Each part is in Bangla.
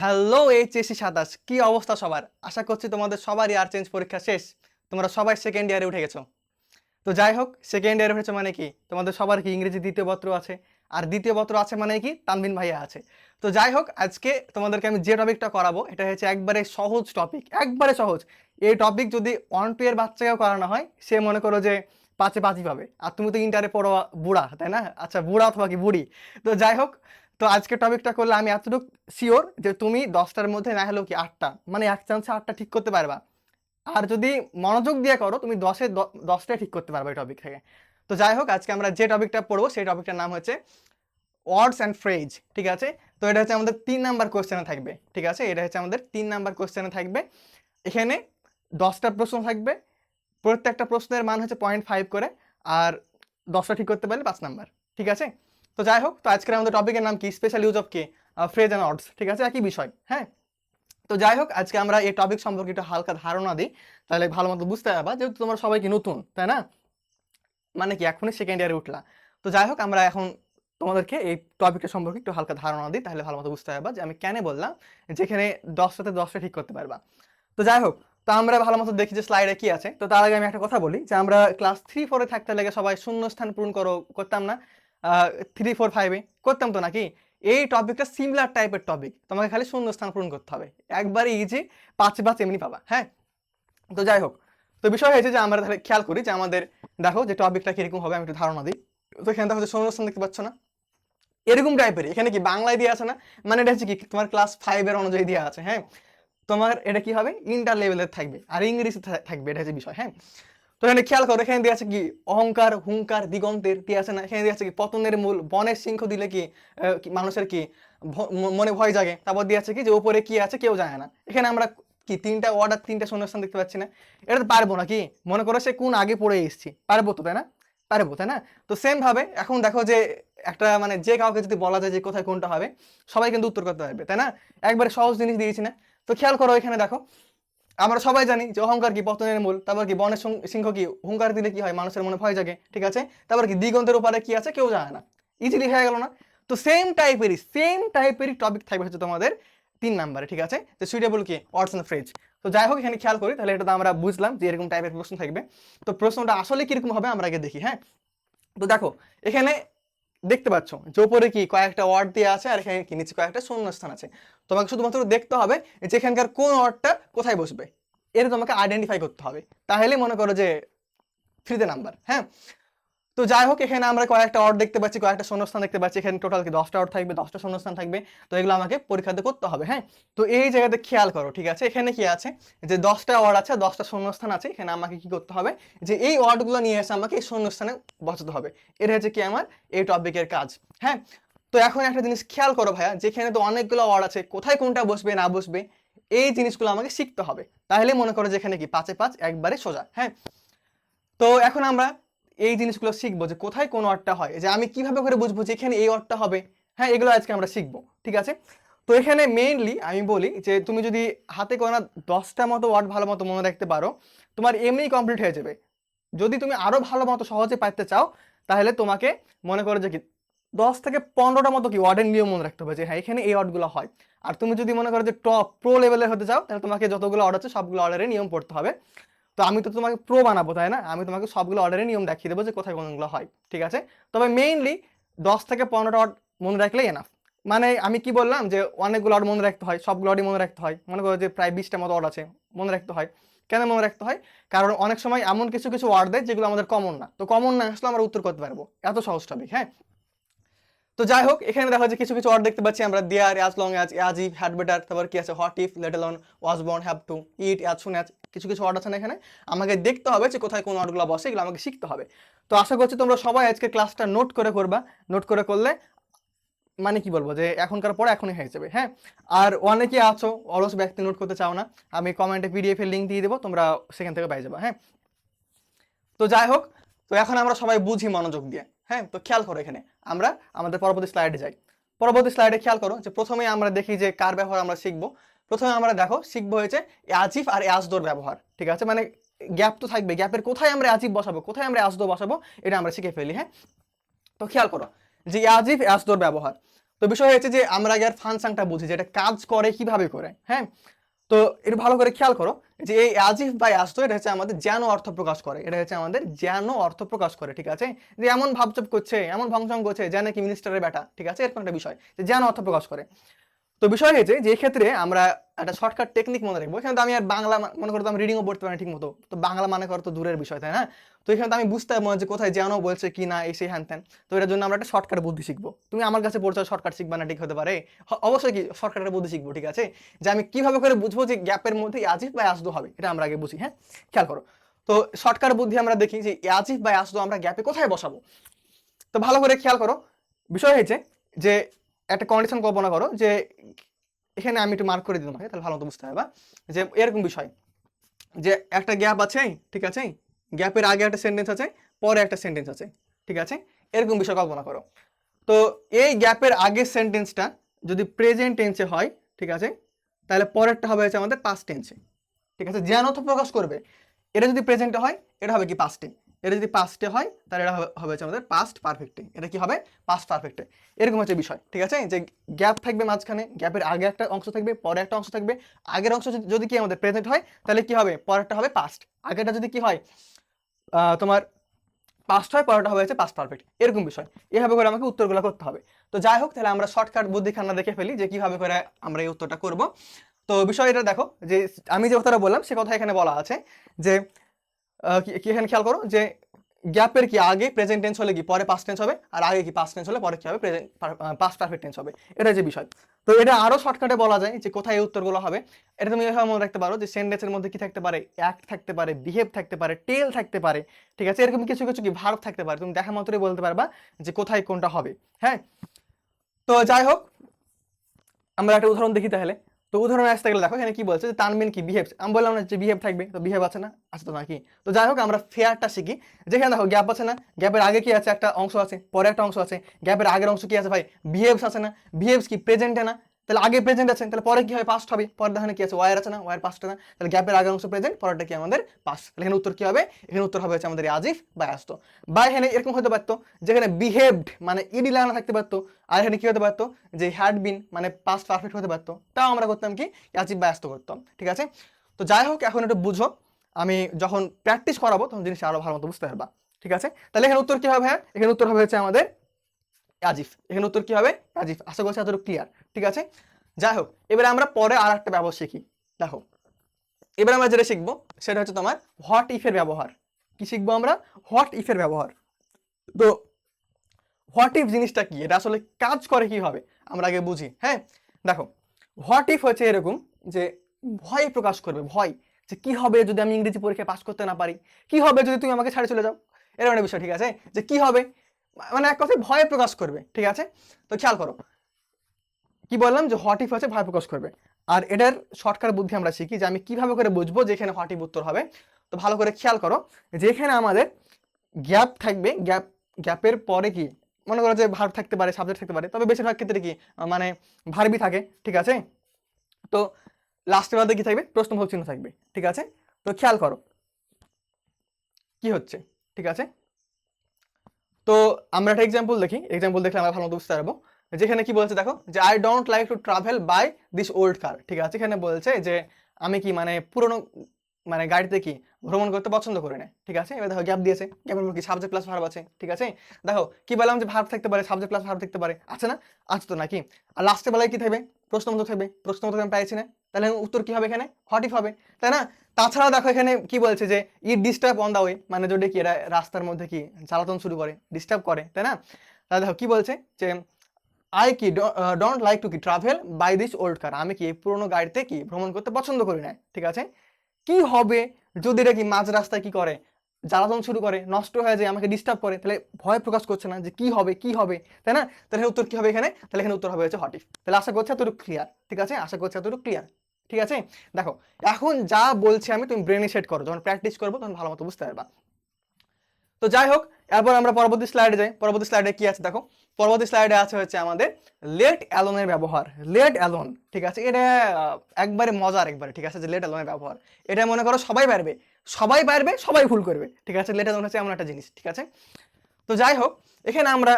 হ্যালো এইচএসসি ২৭, কি অবস্থা সবার? আশা করছি তোমাদের সবারই ইয়ার চেঞ্জ পরীক্ষা শেষ। তোমরা সবাই সেকেন্ড ইয়ারে উঠে গেছো। তো যাই হোক, সেকেন্ড ইয়ারে উঠেছো মানে কি তোমাদের সবার কি ইংরেজি দ্বিতীয় পত্র আছে, আর দ্বিতীয় পত্র আছে মানে কি তানভীন ভাইয়া আছে। তো যাই হোক, আজকে তোমাদেরকে আমি যে টপিকটা করাবো এটা হচ্ছে একবারে সহজ টপিক, একবারে সহজ। এই টপিক যদি 1-2 এর বাচ্চাকেও করানো হয়, সে মনে করো যে 5-এ 5ই পাবে। আর তুমি তো ইন্টারে পড়ো বুড়া, তাই না? আচ্ছা, বুড়া অথবা কি বুড়ি। তো যাই হোক, তো আজকে টপিকটা করলে আমি এতটুকু শিওর যে তুমি 10টার মধ্যে না হলেও কি 8টা, মানে এক চান্সে 8টা ঠিক করতে পারবা। আর যদি মনোযোগ দিয়ে করো তুমি 10টাই ঠিক করতে পারবে এই টপিক থেকে। তো যাই হোক, আজকে আমরা যে টপিকটা পড়বো সেই টপিকটার নাম হচ্ছে ওয়ার্ডস অ্যান্ড ফ্রেজ। ঠিক আছে? তো এটা হচ্ছে আমাদের 3 নাম্বার কোশ্চেনে থাকবে। ঠিক আছে, এটা হচ্ছে আমাদের 3 নাম্বার কোশ্চেনে থাকবে। এখানে 10টা প্রশ্ন থাকবে, প্রত্যেকটা প্রশ্নের মান হচ্ছে 0.5 করে, আর 10টা ঠিক করতে পারলে 5 নাম্বার। ঠিক আছে? তো যাই হোক, তো আজকের আমাদের টপিকের নাম কি? স্পেশাল ইউজ অফ কি? ফ্রেজ অ্যান্ড ওয়ার্ডস। ঠিক আছে, একই বিষয়। হ্যাঁ, তো যাই হোক, আজকে আমরা এই টপিক সম্পর্কে একটু হালকা ধারণা দিই, তাহলে ভালো মতো বুঝতে পারবা, যেহেতু তোমরা সবাই কি নতুন, তাই না? মানে কি এখনই সেকেন্ড ইয়ারে উঠলা। তো যাই হোক, আমরা এখন তোমাদেরকে এই টপিকটা সম্পর্কে একটু হালকা ধারণা দিই, তাহলে ভালো মতো বুঝতে পারবা যে আমি কেন বললাম যেখানে 10টাতে 10টা ঠিক করতে পারবা। তো যাই হোক, তো আমরা ভালো মতো দেখি যে স্লাইডে কি আছে। তো তার আগে আমি একটা কথা বলি যে আমরা ক্লাস 3-4-এ থাকতে লেগে সবাই শূন্যস্থান পূরণ করতাম না? 3-4-5-এ করতাম তো নাকি? এই টপিকটা সিমিলার টাইপের টপিক, তোমাকে খালি শূন্যস্থান পূরণ করতে হবে, একবারে ইজি, 5-5 এমনি পাবা। হ্যাঁ, তো যাই হোক, তো বিষয় হয়েছে যে আমরা তাহলে খেয়াল করি যে আমাদের, দেখো যে টপিকটা কিরকম হবে, আমি একটু ধারণা দিই। তো এখানে দেখো যে শূন্যস্থান দেখতে পাচ্ছ না? এরকম টাইপের এখানে কি বাংলায় দিয়ে আছে না? মানে এটা হচ্ছে কি তোমার ক্লাস 5-এর অনুযায়ী দেওয়া আছে। হ্যাঁ, তোমার এটা কি হবে, ইন্টার লেভেলের থাকবে আর ইংরেজি থাকবে, এটা হচ্ছে বিষয়। হ্যাঁ, তো এখানে খেয়াল করো, এখানে দিয়ে আছে কি অহংকার, হুঙ্কার, দিগন্তের দিয়ে আছে না? এখানে দিয়ে আছে কি পতনের মূল, বনের সিংহ দিলে কি মানুষের কি মনে ভয় জাগে। তারপর দিয়ে আছে কি যে উপরে কি আছে কেউ জানে না। এখানে আমরা কি 3টা ওয়ার্ড আর 3টা শূন্যস্থান দেখতে পাচ্ছি না? এটা তো পারবো না কি? মনে করো সে কোন আগে পড়ে এসেছি, পারবো তো, তাই না? পারবো, তাই না? তো সেম ভাবে এখন দেখো যে একটা মানে যে কাউকে যদি বলা যায় যে কোথায় কোনটা হবে, সবাই কিন্তু উত্তর করতে পারবে, তাই না? একবারে সহজ জিনিস দিয়েছি না? তো খেয়াল করো, এখানে দেখো আমরা সবাই জানি যে অহংকার কি পতনের মূল, তারপর কি বনের সিংহ কি হুঙ্কার দিলে কি হয় মানুষের মনে ভয় জাগে। ঠিক আছে, তারপর কি দিগন্তের উপরে কি আছে কেউ জানে না। ইজিলি হয়ে গেল না? তো সেম টাইপেরই টপিক থাকবে হচ্ছে তোমাদের 3 নাম্বারে। ঠিক আছে, তো সুইটেবল কি ওয়ার্ডস এন্ড ফ্রেজ। তো যাই হোক, এখানে খেয়াল করি, তাহলে এটা তো আমরা বুঝলাম যে এরকম টাইপের প্রশ্ন থাকবে। তো প্রশ্নটা আসলে কিরকম হবে আমরা আগে দেখি। হ্যাঁ, তো দেখো এখানে দেখতে পাচ্ছ যে উপরে কি কয়েকটা ওয়ার্ড দিয়ে আছে, আর এখানে কি নিচে কয়েকটা শূন্যস্থান আছে। তোমাকে শুধুমাত্র দেখতে হবে যে এখানকার কোন ওয়ার্ডটা কোথায় বসবে, এটা তোমাকে আইডেন্টিফাই করতে হবে, তাহলে মনে করো যে 3তে নাম্বার। হ্যাঁ, তো যাই হোক, এখানে আমরা কয়েকটা ওয়ার্ড দেখতে পাচ্ছি, কয়েকটা শূন্যস্থান দেখতে পাচ্ছি। এখানে টোটাল কি 10টা ওয়ার্ড থাকবে, 10টা শূন্যস্থান থাকবে। তো এগুলো আমাকে পরীক্ষাতে করতে হবে। হ্যাঁ, তো এই জায়গাতে খেয়াল করো। ঠিক আছে, এখানে কি আছে যে 10টা ওয়ার্ড আছে, 10টা শূন্যস্থান আছে। এখানে আমাকে কি করতে হবে যে এই ওয়ার্ডগুলো নিয়ে এসে আমাকে এই শূন্যস্থানে বসাতে হবে। এটা হচ্ছে কি আমার এই টপিকের কাজ। হ্যাঁ, তো এখন একটা জিনিস খেয়াল করো ভাইয়া, যেখানে তো অনেকগুলো ওয়ার্ড আছে, কোথায় কোনটা বসবে না বসবে এই জিনিসগুলো আমাকে শিখতে হবে, তাহলে মনে করো যে এখানে কি 5-এ 5 একবারে সোজা। হ্যাঁ, তো এখন আমরা এই জিনিসগুলো শিখবো যে কোথায় কোন ওয়ার্ডটা হয়, যে আমি কিভাবে করে বুঝবো যে এখানে এই ওয়ার্ডটা হবে। হ্যাঁ, এগুলো আজকে আমরা শিখবো। ঠিক আছে, তো এখানে মেইনলি আমি বলি যে তুমি যদি হাতে গোনা 10টা মতো ওয়ার্ড ভালো মতো মনে রাখতে পারো, তোমার এমনি কমপ্লিট হয়ে যাবে। যদি তুমি আরো ভালো মতো সহজে পাইতে চাও, তাহলে তোমাকে মনে করো যে কি 10 থেকে 15টা মতো কি ওয়ার্ডের নিয়ম মনে রাখতে হবে, যে হ্যাঁ এখানে এই ওয়ার্ডগুলো হয়। আর তুমি যদি মনে করো যে টপ প্রো লেভেলের হতে চাও, তাহলে তোমাকে যতগুলো ওয়ার্ড আছে সবগুলো অর্ডারের নিয়ম পড়তে হবে। তো আমি তো তোমাকে প্রো বানাবো, তাই না? আমি তোমাকে সবগুলো অর্ডারের নিয়ম দেখিয়ে দেবো যে কোথায় কোনগুলো হয়। ঠিক আছে, তবে মেইনলি 10 থেকে 15টা ওয়ার্ড মনে রাখলেই এনাফ। মানে আমি কি বললাম যে অনেকগুলো ওয়ার্ড মনে রাখতে হয়, সবগুলো ওয়ার্ডই মনে রাখতে হয়, মনে করো যে প্রায় 20টা মতো ওয়ার্ড আছে, মনে রাখতে হয়। কেন মনে রাখতে হয়? কারণ অনেক সময় এমন কিছু কিছু ওয়ার্ড দেয় যেগুলো আমাদের কমন না, তো কমন না আসলে আমরা উত্তর করতে পারবো, এত সহজ টপিক। হ্যাঁ, তো যাই হোক, এখানে দেখা যায় কিছু কিছু ওয়ার্ড দেখতে পাচ্ছি আমরা, there, as long as, as if, had better, তারপর কি আছে what if, let alone, was born, have to, it, as soon as, কিছু কিছু ওয়ার্ড আছে না এখানে। আমাকে দেখতে হবে যে কোথায় কোন ওয়ার্ডগুলো বসে, এগুলো আমাকে শিখতে হবে। তো আশা করছি তোমরা সবাই আজকে ক্লাসটা নোট করে করবা। নোট করে করলে মানে কি বলবো যে এখনকার পরে এখনই হয়ে যাবে। হ্যাঁ, আর অনেকে আছো অলস ব্যক্তি নোট করতে চাও না, আমি কমেন্টে পিডিএফ এর লিঙ্ক দিয়ে দেবো, তোমরা সেখান থেকে পেয়ে যাবে। হ্যাঁ, তো যাই হোক, তো এখন আমরা সবাই বুঝি মনোযোগ দিয়ে। হ্যাঁ, তো খেয়াল করো, এখানে আমরা আমাদের পরবর্তী স্লাইডে যাই। পরবর্তী স্লাইডে খেয়াল করো যে প্রথমে আমরা দেখি যে কার ব্যবহার আমরা শিখবো। প্রথমে আমরা দেখো শিখবো হয়েছে আজিফ আর ইয়াজদোর ব্যবহার। ঠিক আছে, মানে গ্যাপ তো থাকবে, গ্যাপের কোথায় আমরা আজিফ বসাবো, কোথায় আমরা ইয়াজদো বসাবো, এটা আমরা শিখে ফেলি। হ্যাঁ, তো খেয়াল করো যে ইয়াজিফ ইয়াজদোর ব্যবহার। তো তো বিষয় হচ্ছে যে আমরা আগে আর ফাংশনটা বুঝি যে এটা কাজ করে কিভাবে করে। হ্যাঁ, তো এটা ভালো করে খেয়াল করো যে এই আজিফ বা আস্ত এটা হচ্ছে আমাদের জ্ঞান অর্থ প্রকাশ করে, এটা হচ্ছে আমাদের জ্ঞান অর্থ প্রকাশ করে। ঠিক আছে, যে এমন ভাবচব করছে, এমন ভংসং করছে যেন কি মিনিস্টারের বেটা। ঠিক আছে, এরকম একটা বিষয় যে জ্ঞান অর্থ প্রকাশ করে। তো বিষয় হয়েছে যে এই ক্ষেত্রে আমরা একটা শর্টকাট টেকনিক মনে রাখবো। এখানে তো আমি আর বাংলা মনে করতো আমি রিডিংও পড়তে পারি ঠিক মতো, তো বাংলা মানে করো তো দূরের বিষয়, তাই না? তো এখানে তো আমি বুঝতে পারবো যে কোথায় জ্ঞানও বলছে কি না, এই সেই হ্যান ত্যান। তো এটার জন্য আমরা একটা শর্টকাট বুদ্ধি শিখবো। তুমি আমার কাছে পড়ছো শর্টকাট শিখবা না, ঠিক হতে পারে? অবশ্যই কি শর্টকাটের বুদ্ধি শিখবো। ঠিক আছে, যে আমি কিভাবে করে বুঝবো যে গ্যাপের মধ্যে আজিফ বা আসদো হবে, এটা আমরা আগে বুঝি। হ্যাঁ, খেয়াল করো। তো শর্টকাট বুদ্ধি আমরা দেখি যে আজিফ বা আসদো আমরা গ্যাপে কোথায় বসাবো। তো ভালো করে খেয়াল করো, বিষয় হয়েছে যে একটা কন্ডিশন কল্পনা করো যে এখানে আমি একটু মার্ক করে দিই তোমাকে, তাহলে ভালো মতো বুঝতে পারবা যে এরকম বিষয় যে একটা গ্যাপ আছে। ঠিক আছে, গ্যাপের আগে একটা সেন্টেন্স আছে, পরে একটা সেন্টেন্স আছে। ঠিক আছে, এরকম বিষয় কল্পনা করো। তো এই গ্যাপের আগের সেন্টেন্সটা যদি প্রেজেন্ট টেন্সে হয়, ঠিক আছে, তাহলে পরেরটা হবে হচ্ছে আমাদের পাস্ট টেন্সে। ঠিক আছে, জ্ঞান অর্থ প্রকাশ করবে। এটা যদি প্রেজেন্টে হয় এটা হবে কি পাস্টে, এটা যদি পাস্টে হয় তাহলে এটা হবে হচ্ছে আমাদের পাস্ট পারফেক্টে। এটা কি হবে? পাস্ট পারফেক্টে। এরকম হচ্ছে বিষয়। ঠিক আছে, যে গ্যাপ থাকবে মাঝখানে, গ্যাপের আগে একটা অংশ থাকবে, পরে একটা অংশ থাকবে। আগের অংশ যদি কি আমাদের প্রেজেন্ট হয় তাহলে কি হবে? পরেরটা হবে পাস্ট। আগেরটা যদি কি হয় তোমার পাস্ট হয়, পরেরটা হবে হচ্ছে পাস্ট পারফেক্ট। এরকম বিষয়। এভাবে করে আমাকে উত্তরগুলো করতে হবে। তো যাই হোক, তাহলে আমরা শর্টকাট বুদ্ধিখানা দেখে ফেলি যে কিভাবে করে আমরা এই উত্তরটা করব। তো বিষয়টা দেখো যে আমি যে কথাটা বললাম সে কথা এখানে বলা আছে যে কি এখানে খেয়াল করো যে গ্যাপের কি আগে প্রেজেন্ট টেন্স হলে কি পরে পাস্ট টেন্স হবে, আর আগে কি পাস্ট টেন্স হলে পরে কি হবে? প্রেজেন্ট পাস্ট পারফেক্ট টেন্স হবে। এটা যে বিষয়। তো এটা আরো শর্টকাটে বলা যায় যে কোথায় এই উত্তরগুলো হবে। এটা তুমি এভাবে মনে রাখতে পারো যে সেন্টেন্সের মধ্যে কি থাকতে পারে? অ্যাক্ট থাকতে পারে, বিহেভ থাকতে পারে, টেল থাকতে পারে। ঠিক আছে, এরকম কিছু কিছু কি ভার্ব থাকতে পারে। তুমি দেখা মাত্রই বলতে পারবা যে কোথায় কোনটা হবে। হ্যাঁ, তো যাই হোক, আমরা একটা উদাহরণ দেখি তাহলে। তো উদাহরণে আসতে গেলে দেখো এখানে কি বলছে যে তানমিন কি বিহেভ। আমি বললাম না যে বিহেভ থাকবে, তো বিহেভ আছে না? আছে তো নাকি? তো যাই হোক, আমরা ফেয়ারটা শিখি। যেখানে দেখো গ্যাপ আছে না, গ্যাপের আগে কি আছে? একটা অংশ আছে, পরে একটা অংশ আছে। গ্যাপের আগের অংশ কি আছে ভাই? বিহেভস আছে না? বিহেভস কি প্রেজেন্টে না? তাহলে আগে প্রেজেন্ট আছে, তাহলে পরে কি হয়? পাস্ট হবে। পরে দেখেন কি আছে? ওয়ার আছে না? ওয়ার পাস্ট না? তাহলে গ্যাপের আগের অংশ প্রেজেন্ট, পরেরটা কি আমাদের পাস্ট। তাহলে এখানে উত্তর কি হবে? এখানে উত্তর হবে হচ্ছে আমাদের আজিফ বা আস্ত। বা এখানে এরকম হতে পারতো যেখানে বিহেভড মানে ইডি লাগানো থাকতে পারতো, আর এখানে কি হতে পারতো যে হ্যাড বিন মানে পাস্ট পারফেক্ট হতে পারতো। তাও আমরা করতাম কি? আজিফ বা আস্ত করতাম। ঠিক আছে, তো যাই হোক, এখন একটু বুঝো। আমি যখন প্র্যাকটিস করাবো তখন জিনিসটা আরো ভালো মতো বুঝতে পারবা। ঠিক আছে, তাহলে এখানে উত্তর কি হবে? হ্যাঁ, এখানে উত্তর হবে হচ্ছে আমাদের আজিফ। এখানে উত্তর কি হবে? আজিফ। আশা করছি এতটুকু ক্লিয়ার। ঠিক আছে, যাই হোক, এবারে আমরা পরে আর একটা ব্যবহার শিখি। দেখো, এবার আমরা যেটা শিখবো সেটা হচ্ছে তোমার হোয়াট ইফের ব্যবহার। কি শিখবো আমরা? হোয়াট ইফের ব্যবহার। তো হোয়াট ইফ জিনিসটা কি, এটা আসলে কাজ করে কিভাবে আমরা আগে বুঝি। হ্যাঁ, দেখো, হোয়াট ইফ হচ্ছে এরকম যে ভয় প্রকাশ করবে। ভয় যে কি হবে যদি আমি ইংরেজি পরীক্ষায় পাস করতে না পারি, কি হবে যদি তুমি আমাকে ছাড়ে চলে যাও, এরকম একটা বিষয়। ঠিক আছে, যে কি হবে মানে এক কথায় ভয় প্রকাশ করবে। ঠিক আছে, তো খেয়াল করো কি বললাম যে হোয়াট ইফ হচ্ছে ভয় প্রকাশ করবে। আর এটার শর্টকাট বুদ্ধি আমরা শিখি যে আমি কিভাবে করে বুঝবো যে এখানে হোয়াট ইফ উত্তর হবে। তো ভালো করে খেয়াল করো যে এখানে আমাদের গ্যাপ থাকবে। গ্যাপের পরে কি মনে করো যে ভার্ব থাকতে পারে, সাবজেক্ট থাকতে পারে, তবে বেশিরভাগ ক্ষেত্রে কি মানে ভার্বই থাকে। ঠিক আছে, তো লাস্টের মধ্যে কি থাকবে? প্রশ্নবোধক চিহ্ন থাকবে। ঠিক আছে, তো খেয়াল করো কি হচ্ছে। ঠিক আছে, তো আমরা একটা এক্সাম্পল দেখি। এক্সাম্পল দেখলে আমরা ভালো মতো বুঝতে পারবো। যেখানে কি বলছে দেখো যে I don't like to travel by this old car. ঠিক আছে, এখানে বলছে যে আমি কি মানে পুরনো মানে গাড়িতে কি ভ্রমণ করতে পছন্দ করি না। ঠিক আছে, এবার দেখো গ্যাপ দিয়েছে, গ্যাপের কি সাবজেক্ট প্লাস ভার্ব আছে। ঠিক আছে, দেখো কি বললাম যে ভার্ব থাকতে পারে, সাবজেক্ট প্লাস ভার্ব থাকতে পারে, আছে না? আছে তো নাকি? আর লাস্টে বেলায় কি থাকবে? প্রশ্নবোধক থাকবে। প্রশ্নবোধক আমি পাইছি না, তাহলে উত্তর কি হবে? এখানে হোয়াট ইফ হবে, তাই না? তাছাড়াও দেখো এখানে কি বলছে যে ইট ডিস্টার্ব অন দা ওয়ে, মানে যদি কি এরা রাস্তার মধ্যে কি জ্বালাতন শুরু করে, ডিস্টার্ব করে, তাই না? তাহলে দেখো কি বলছে যে আই কি ডোন্ট লাইক টু কি ট্রাভেল বাই দিস ওল্ড কার, আমি কি এই পুরোনো গাড়িতে কি ভ্রমণ করতে পছন্দ করি না। ঠিক আছে, কি হবে যদি এটা কি মাঝ রাস্তায় কি করে জ্বালাতন শুরু করে, নষ্ট হয়ে যায়, আমাকে ডিস্টার্ব করে, তাহলে ভয় প্রকাশ করছে না যে কি হবে কি হবে, তাই না? তাহলে উত্তর কি হবে এখানে? তাহলে এখানে উত্তর হবে হচ্ছে হোয়াট ইফ। তাহলে আশা করছি এতটুকু ক্লিয়ার। ঠিক আছে, আশা করছি এতটুকু ক্লিয়ার। ঠিক আছে, দেখো এখন যা বলছি আমি তুমি ব্রেনে সেট করো, যখন প্র্যাকটিস করবো তখন ভালো মতো বুঝতে পারবা। তো যাই হোক, এরপর আমরা পরবর্তী স্লাইডে যাই। পরবর্তী স্লাইডে কি আছে দেখো, পরবর্তী স্লাইডে আছে হচ্ছে আমাদের লেট অ্যালোনের ব্যবহার। লেট অ্যালোন, ঠিক আছে, এটা একবারে মজার একবারে। ঠিক আছে, যে লেট অ্যালোনের ব্যবহার, এটা মনে করো সবাই পারবে, সবাই পারবে, সবাই ভুল করবে। ঠিক আছে, লেট অ্যালোন হচ্ছে এমন একটা জিনিস। ঠিক আছে, তো যাই হোক, এখানে আমরা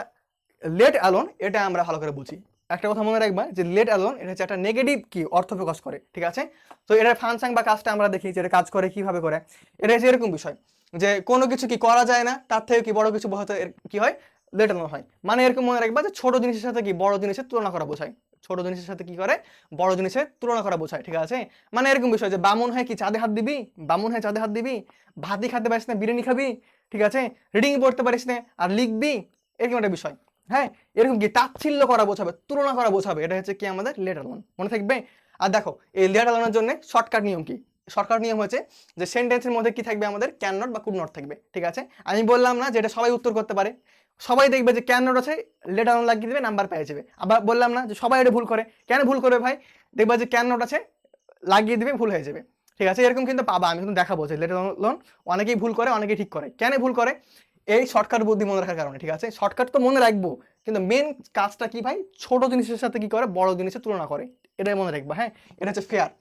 লেট অ্যালোন এটা আমরা ভালো করে বুঝি। একটা কথা মনে রাখবা যে লেট অ্যালোন এটা হচ্ছে একটা নেগেটিভ কি অর্থ প্রকাশ করে, ঠিক আছে। তো এটার ফাংশন বা কাজটা আমরা দেখি যে এটা কাজ করে কিভাবে করে। এটা হচ্ছে এরকম বিষয় যে কোনো কিছু কি করা যায় না, তার থেকে কি বড় কিছু হয়তো কি হয়, লেট অ্যালোন হয়। মানে এরকম মনে রাখবা যে ছোট জিনিসের সাথে কি বড় জিনিসের তুলনা করা বোঝায়, ছোট জিনিসের সাথে কি করে বড় জিনিসের তুলনা করা বোঝায়, ঠিক আছে। মানে এরকম বিষয় যে বামুন হয় কি চাঁদে হাত দিবি, বামুন হয় চাঁদে হাত দিবি, ভাতই খেতে পারিস না বিরিয়ানি খাবি, ঠিক আছে, রিডিং পড়তে পারিস না আর লিখবি, এরকম একটা বিষয়। হ্যাঁ, এরকম কি তাচ্ছিল্য করা বোঝাবে, তুলনা করা বোঝাবে, এটা হচ্ছে কি আমাদের লেট অ্যালোন, মনে থাকবে। আর দেখো এই লেট অ্যালোনের জন্য শর্টকাট নিয়ম কি, শর্টকাট নিয়ম হচ্ছে যে সেন্টেন্সের মধ্যে কি থাকবে আমাদের ক্যান নট বা কুড নট থাকবে, ঠিক আছে। আমি বললাম না যে এটা সবাই উত্তর করতে পারে, সবাই দেখবে যে ক্যান নট আছে লেট অ্যালোন লাগিয়ে দেবে, নাম্বার পেয়ে যাবে। আবার বললাম না যে সবাই এটা ভুল করে, কেন ভুল করবে ভাই, দেখবা যে ক্যান নট আছে লাগিয়ে দিবে, ভুল হয়ে যাবে, ঠিক আছে। এরকম কিন্তু পাবা, আমি কিন্তু দেখাবো যে লেট অ্যালোন অনেকেই ভুল করে অনেকেই ঠিক করে, কেন ভুল করে, এই শর্টকাট বুদ্ধি মনে রাখার কারণে, ঠিক আছে। শর্টকাট তো মনে রাখবো, কিন্তু মেন কাজটা কি ভাই, ছোট জিনিসের সাথে কি করে বড় জিনিসের তুলনা করে, এটাই মনে রাখবা। হ্যাঁ, এটা হচ্ছে ফেয়ার।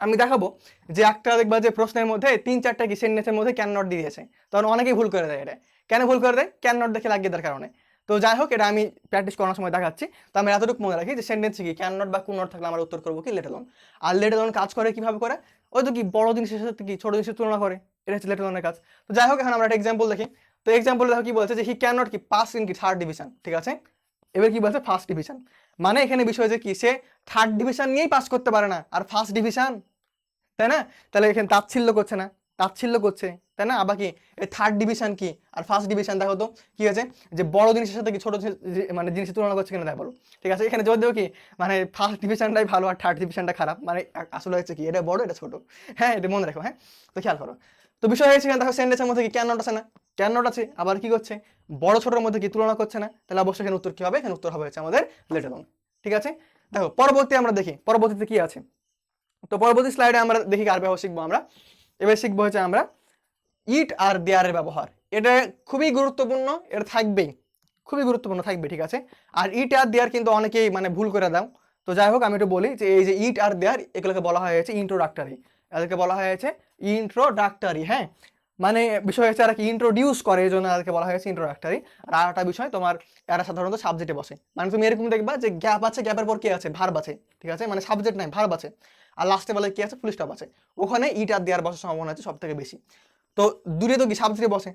আমি দেখাবো যে একটা দেখবা যে প্রশ্নের মধ্যে 3-4টা কি সেন্টেন্সের মধ্যে ক্যান নট দিয়ে দিয়েছে, তখন অনেকেই ভুল করে দেয়। এটা কেন ভুল করে দেয়, ক্যান নট দেখে লাগিয়ে দেওয়ার কারণে। তো যাই হোক, এটা আমি প্র্যাকটিস করার সময় দেখাচ্ছি। তো আমি এতটুকু মনে রাখি যে সেন্টেন্স কি ক্যান নট বা কুড নট থাকলে আমরা উত্তর করবো কি লেট অ্যালোন। আর লেট অ্যালোন কাজ করে কিভাবে করে, ওই তো কি বড় জিনিসের সাথে কি ছোট জিনিসের তুলনা করে, এটা হচ্ছে লেট অ্যালোনের কাজ। তো যাই হোক, এখন আমরা একটা এক্সাম্পল দেখি। তো এক্সাম্পল দেখো কি বলছে যে হি ক্যান নট কি পাস ইন কি থার্ড ডিভিশন, ঠিক আছে। এবার কি বলছে ফার্স্ট ডিভিশন, মানে এখানে বিষয় যে কি সে থার্ড ডিভিশন নিয়েই পাস করতে পারে না, আর ফার্স্ট ডিভিশন, তাই না। তাহলে এখানে তাচ্ছিল্য করছে না, তাচ্ছিল্য করছে, তাই না। আবার কি এই থার্ড ডিভিশন কি আর ফার্স্ট ডিভিশন, দেখো তো কি হয়েছে যে বড় জিনিসের সাথে কি ছোট মানে জিনিসের তুলনা করছে কিনা, দেখো বলো, ঠিক আছে। এখানে যদিও কি মানে ফার্স্ট ডিভিশনটাই ভালো আর থার্ড ডিভিশনটা খারাপ, মানে আসলে হচ্ছে কি এটা বড় এটা ছোট। হ্যাঁ, এটা মনে রাখো। হ্যাঁ, তো খেয়াল করো। তো বিষয় হয়েছে এখানে দেখো সেন্টেন্সের মধ্যে কি ক্যান নট আছে না, ক্যান নট আছে, আবার কি করছে বড় ছোটোর মধ্যে কি তুলনা করছে না, তাহলে অবশ্যই এখানে উত্তর কি হবে, এখানে উত্তর হবে হচ্ছে আমাদের লেট অ্যালোন, ঠিক আছে। দেখো পরবর্তী আমরা দেখি পরবর্তীতে কি আছে। তো পরবর্তী স্লাইডে আমরা দেখি কার ব্যবহার শিখবো আমরা। এবার শিখবো হচ্ছে আমরা ইট আর দেয়ারের ব্যবহার। এটা খুবই গুরুত্বপূর্ণ, এটা থাকবেই, খুবই গুরুত্বপূর্ণ থাকবে, ঠিক আছে। আর ইট আর দেয়ার কিন্তু অনেকেই মানে ভুল করে দাও। তো যাই হোক, আমি একটু বলি যে এই যে ইট আর দেয়ার এগুলোকে বলা হয়েছে ইন্ট্রোডাক্টরি, এদেরকে বলা হয়েছে ইন্ট্রোডাক্টরি। হ্যাঁ, মানে বিষয় হচ্ছে এরা কি ইন্ট্রোডিউস করে, এই জন্য এদেরকে বলা হয়েছে ইন্ট্রোডাক্টরি। আর একটা বিষয় তোমার এরা সাধারণত সাবজেক্টে বসে, মানে তুমি এরকম দেখবা যে গ্যাপ আছে, গ্যাপের পর কি আছে, ভার্ব আছে, ঠিক আছে, মানে সাবজেক্ট নাই ভার্ব আছে, আর লাস্টে বলে কি আছে, ফুল স্টপ আছে। ওখানে ইট আর দেয়ার বসার সম্ভাবনা আছে সব থেকে বেশি। তো দুটোই তো কি সাবজেক্টে বসে,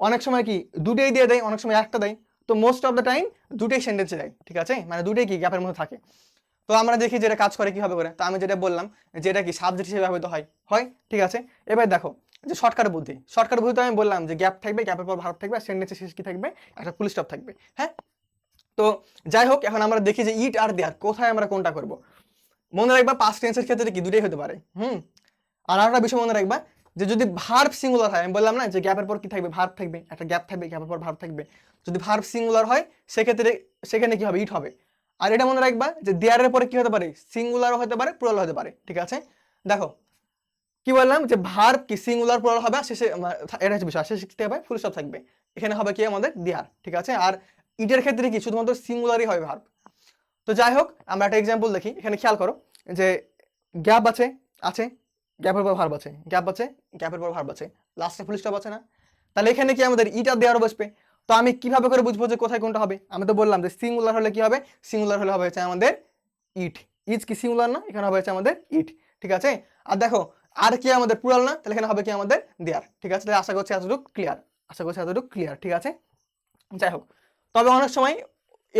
অনেক সময় কি দুটোই দিয়ে দেয়, অনেক সময় একটা দেয়। তো মোস্ট অফ দ্য টাইম দুটোই সেন্টেন্সে দেয়, ঠিক আছে, মানে দুটোই কি গ্যাপের মধ্যে থাকে। তো আমরা দেখি যেটা কাজ করে কিভাবে করে। তো আমি যেটা বললাম যে এটা কি সাবজেক্ট হিসেবে ব্যবহৃত হয় হয়, ঠিক আছে। এবার দেখো যে শর্টকাট বুদ্ধি, শর্টকাট বুদ্ধি আমি বললাম যে গ্যাপ থাকবে, গ্যাপের পর ভার্ব থাকবে, আর সেন্টেন্সের শেষ কি থাকবে, একটা ফুল স্টপ থাকবে। হ্যাঁ, তো যাই হোক, এখন আমরা দেখি যে ইট আর দেয়ার কোথায় আমরা কোনটা করব। মনে রাখবা পাস্ট টেন্সের ক্ষেত্রে কি দুটোই হতে পারে। আর একটা বিষয় মনে রাখবা যে যদি ভার্ব সিঙ্গুলার হয়, আমি বললাম না যে গ্যাপের পর কি থাকবে, ভার্ব থাকবে, একটা গ্যাপ থাকবে, গ্যাপের পর ভার্ব থাকবে। যদি ভার্ব সিঙ্গুলার হয় সেক্ষেত্রে সেখানে কি হবে, ইট হবে। আর এটা মনে রাখবা যে দেয়ারের পরে কি হতে পারে, সিঙ্গুলারও হতে পারে, প্লুরাল হতে পারে, ঠিক আছে। দেখো কি বললাম যে ভার্ব কি সিঙ্গুলার প্লুরাল হবে, আর শেষে এটা হচ্ছে বিষয়, শেষে কি হবে, ফুল স্টপ থাকবে। এখানে হবে কি আমাদের দেয়ার, ঠিক আছে। আর ইটের ক্ষেত্রে কি শুধুমাত্র সিঙ্গুলারই হয় ভার্ব। তো যাই হোক, আমরা একটা এক্সাম্পল দেখি। এখানে খেয়াল করো যে গ্যাপ আছে আছে গ্যাপের পর ভার্ব আছে, গ্যাপ আছে, গ্যাপের পর ভার্ব আছে, লাস্টে ফুল স্টপ আছে না। তাহলে এখানে কি আমাদের ইট আর দেয়ারও বসবে। তো আমি কিভাবে করে বুঝবো যে কোথায় কোনটা হবে, আমি তো বললাম যে সিঙ্গুলার হলে কি হবে, সিঙ্গুলার হলে হবে হচ্ছে আমাদের ইট, ইজ কি সিঙ্গুলার না, এখানে হবে হচ্ছে আমাদের ইট, ঠিক আছে। আর দেখো আর কি আমাদের প্লুরাল না, তাহলে এখানে হবে কি আমাদের দেয়ার, ঠিক আছে। তাহলে আশা করছি এতটুকু ক্লিয়ার, আশা করছি এতটুকু ক্লিয়ার, ঠিক আছে। যাই হোক, তবে অনেক সময়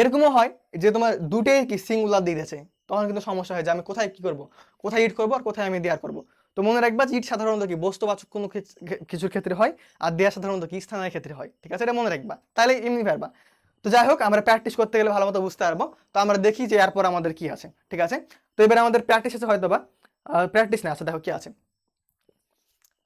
এরকমও হয় যে তোমার দুটোই কি সিঙ্গুলার দিয়ে দিয়েছে, তখন কিন্তু সমস্যা হয় যে আমি কোথায় কি করব, কোথায় ইট করবো আর কোথায় আমি দেয়ার করব। তো মনে রাখবা যে ইট সাধারণত কি বস্তুবাচক কোনো কিছুর ক্ষেত্রে হয়, আর দেয়া সাধারণত কি স্থানের ক্ষেত্রে হয়, ঠিক আছে, এটা মনে রাখবা, তাহলে এমনি পারবা। তো যাই হোক, আমরা প্র্যাকটিস করতে গেলে ভালো মতো বুঝতে পারবো। তো আমরা দেখি যে এরপর আমাদের কি আছে, ঠিক আছে। তো এবার আমাদের প্র্যাকটিস আছে হয়তো বা প্র্যাকটিস না আছে, দেখো কি আছে।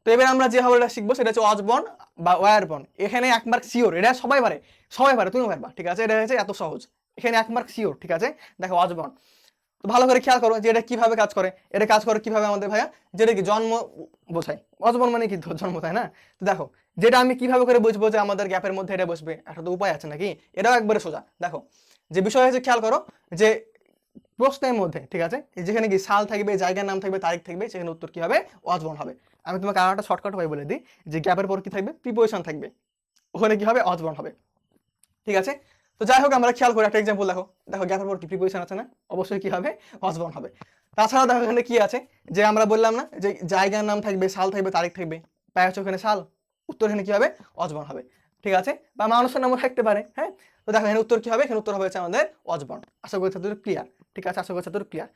তো এবার আমরা যে হাওয়াটা শিখবো সেটা হচ্ছে ওয়াজবর্ন বা ওয়ারবর্ন। এখানে এক মার্ক শিওর, এটা সবাই পারে, সবাই পারে, তুমিও পারবা, ঠিক আছে। এটা হচ্ছে এত সহজ, এখানে এক মার্ক শিওর, ঠিক আছে। দেখো ওয়াজবর্ন, তো ভালো করে খেয়াল করো যে এটা কিভাবে কাজ করে। এটা কাজ করে কিভাবে আমাদের ভাইয়া, যেটা কি জন্ম বোঝায়, ওয়াজবর্ন মানে কি জন্ম, তাই না। তো দেখো যেটা আমি কিভাবে করে বুঝবো যে আমাদের গ্যাপের মধ্যে এটা বসবে, একটা তো উপায় আছে নাকি, এটাও একবারে সোজা। দেখো যে বিষয় হচ্ছে খেয়াল করো যে প্রশ্নের মধ্যে, ঠিক আছে, যেখানে কি সাল থাকবে, জায়গার নাম থাকবে, তারিখ থাকবে, সেখানে উত্তর কি হবে, ওয়াজবর্ন হবে। আমি তোমাকে আর একটা শর্টকাট ভাবে বলে দিই যে গ্যাপের পর কি থাকবে, প্রিপোজিশন থাকবে, ওখানে কি হবে, ওয়াজবর্ন হবে, ঠিক আছে। তো যাই হোক আমরা খেয়াল করি একটা এক্সাম্পল দেখো, দেখো গ্যাপের পর কি প্রিপোজিশন আছে না, অবশ্যই কি হবে, ওয়াজ বাউন্ড হবে। তাছাড়া দেখো এখানে কি আছে, যে আমরা বললাম না যে জায়গার নাম থাকবে, সাল থাকবে, তারিখ থাকবে, পাই হচ্ছে ওখানে সাল, উত্তর এখানে কি হবে, ওয়াজ বাউন্ড হবে। ঠিক আছে, বা মানুষের নামও থাকতে পারে। হ্যাঁ, তো দেখো এখানে উত্তর কি হবে, এখানে উত্তর হবে হচ্ছে আমাদের ওয়াজ বাউন্ড। আশা করছি এতটুকু ক্লিয়ার। ঠিক আছে, আশা করছি এতটুকু ক্লিয়ার।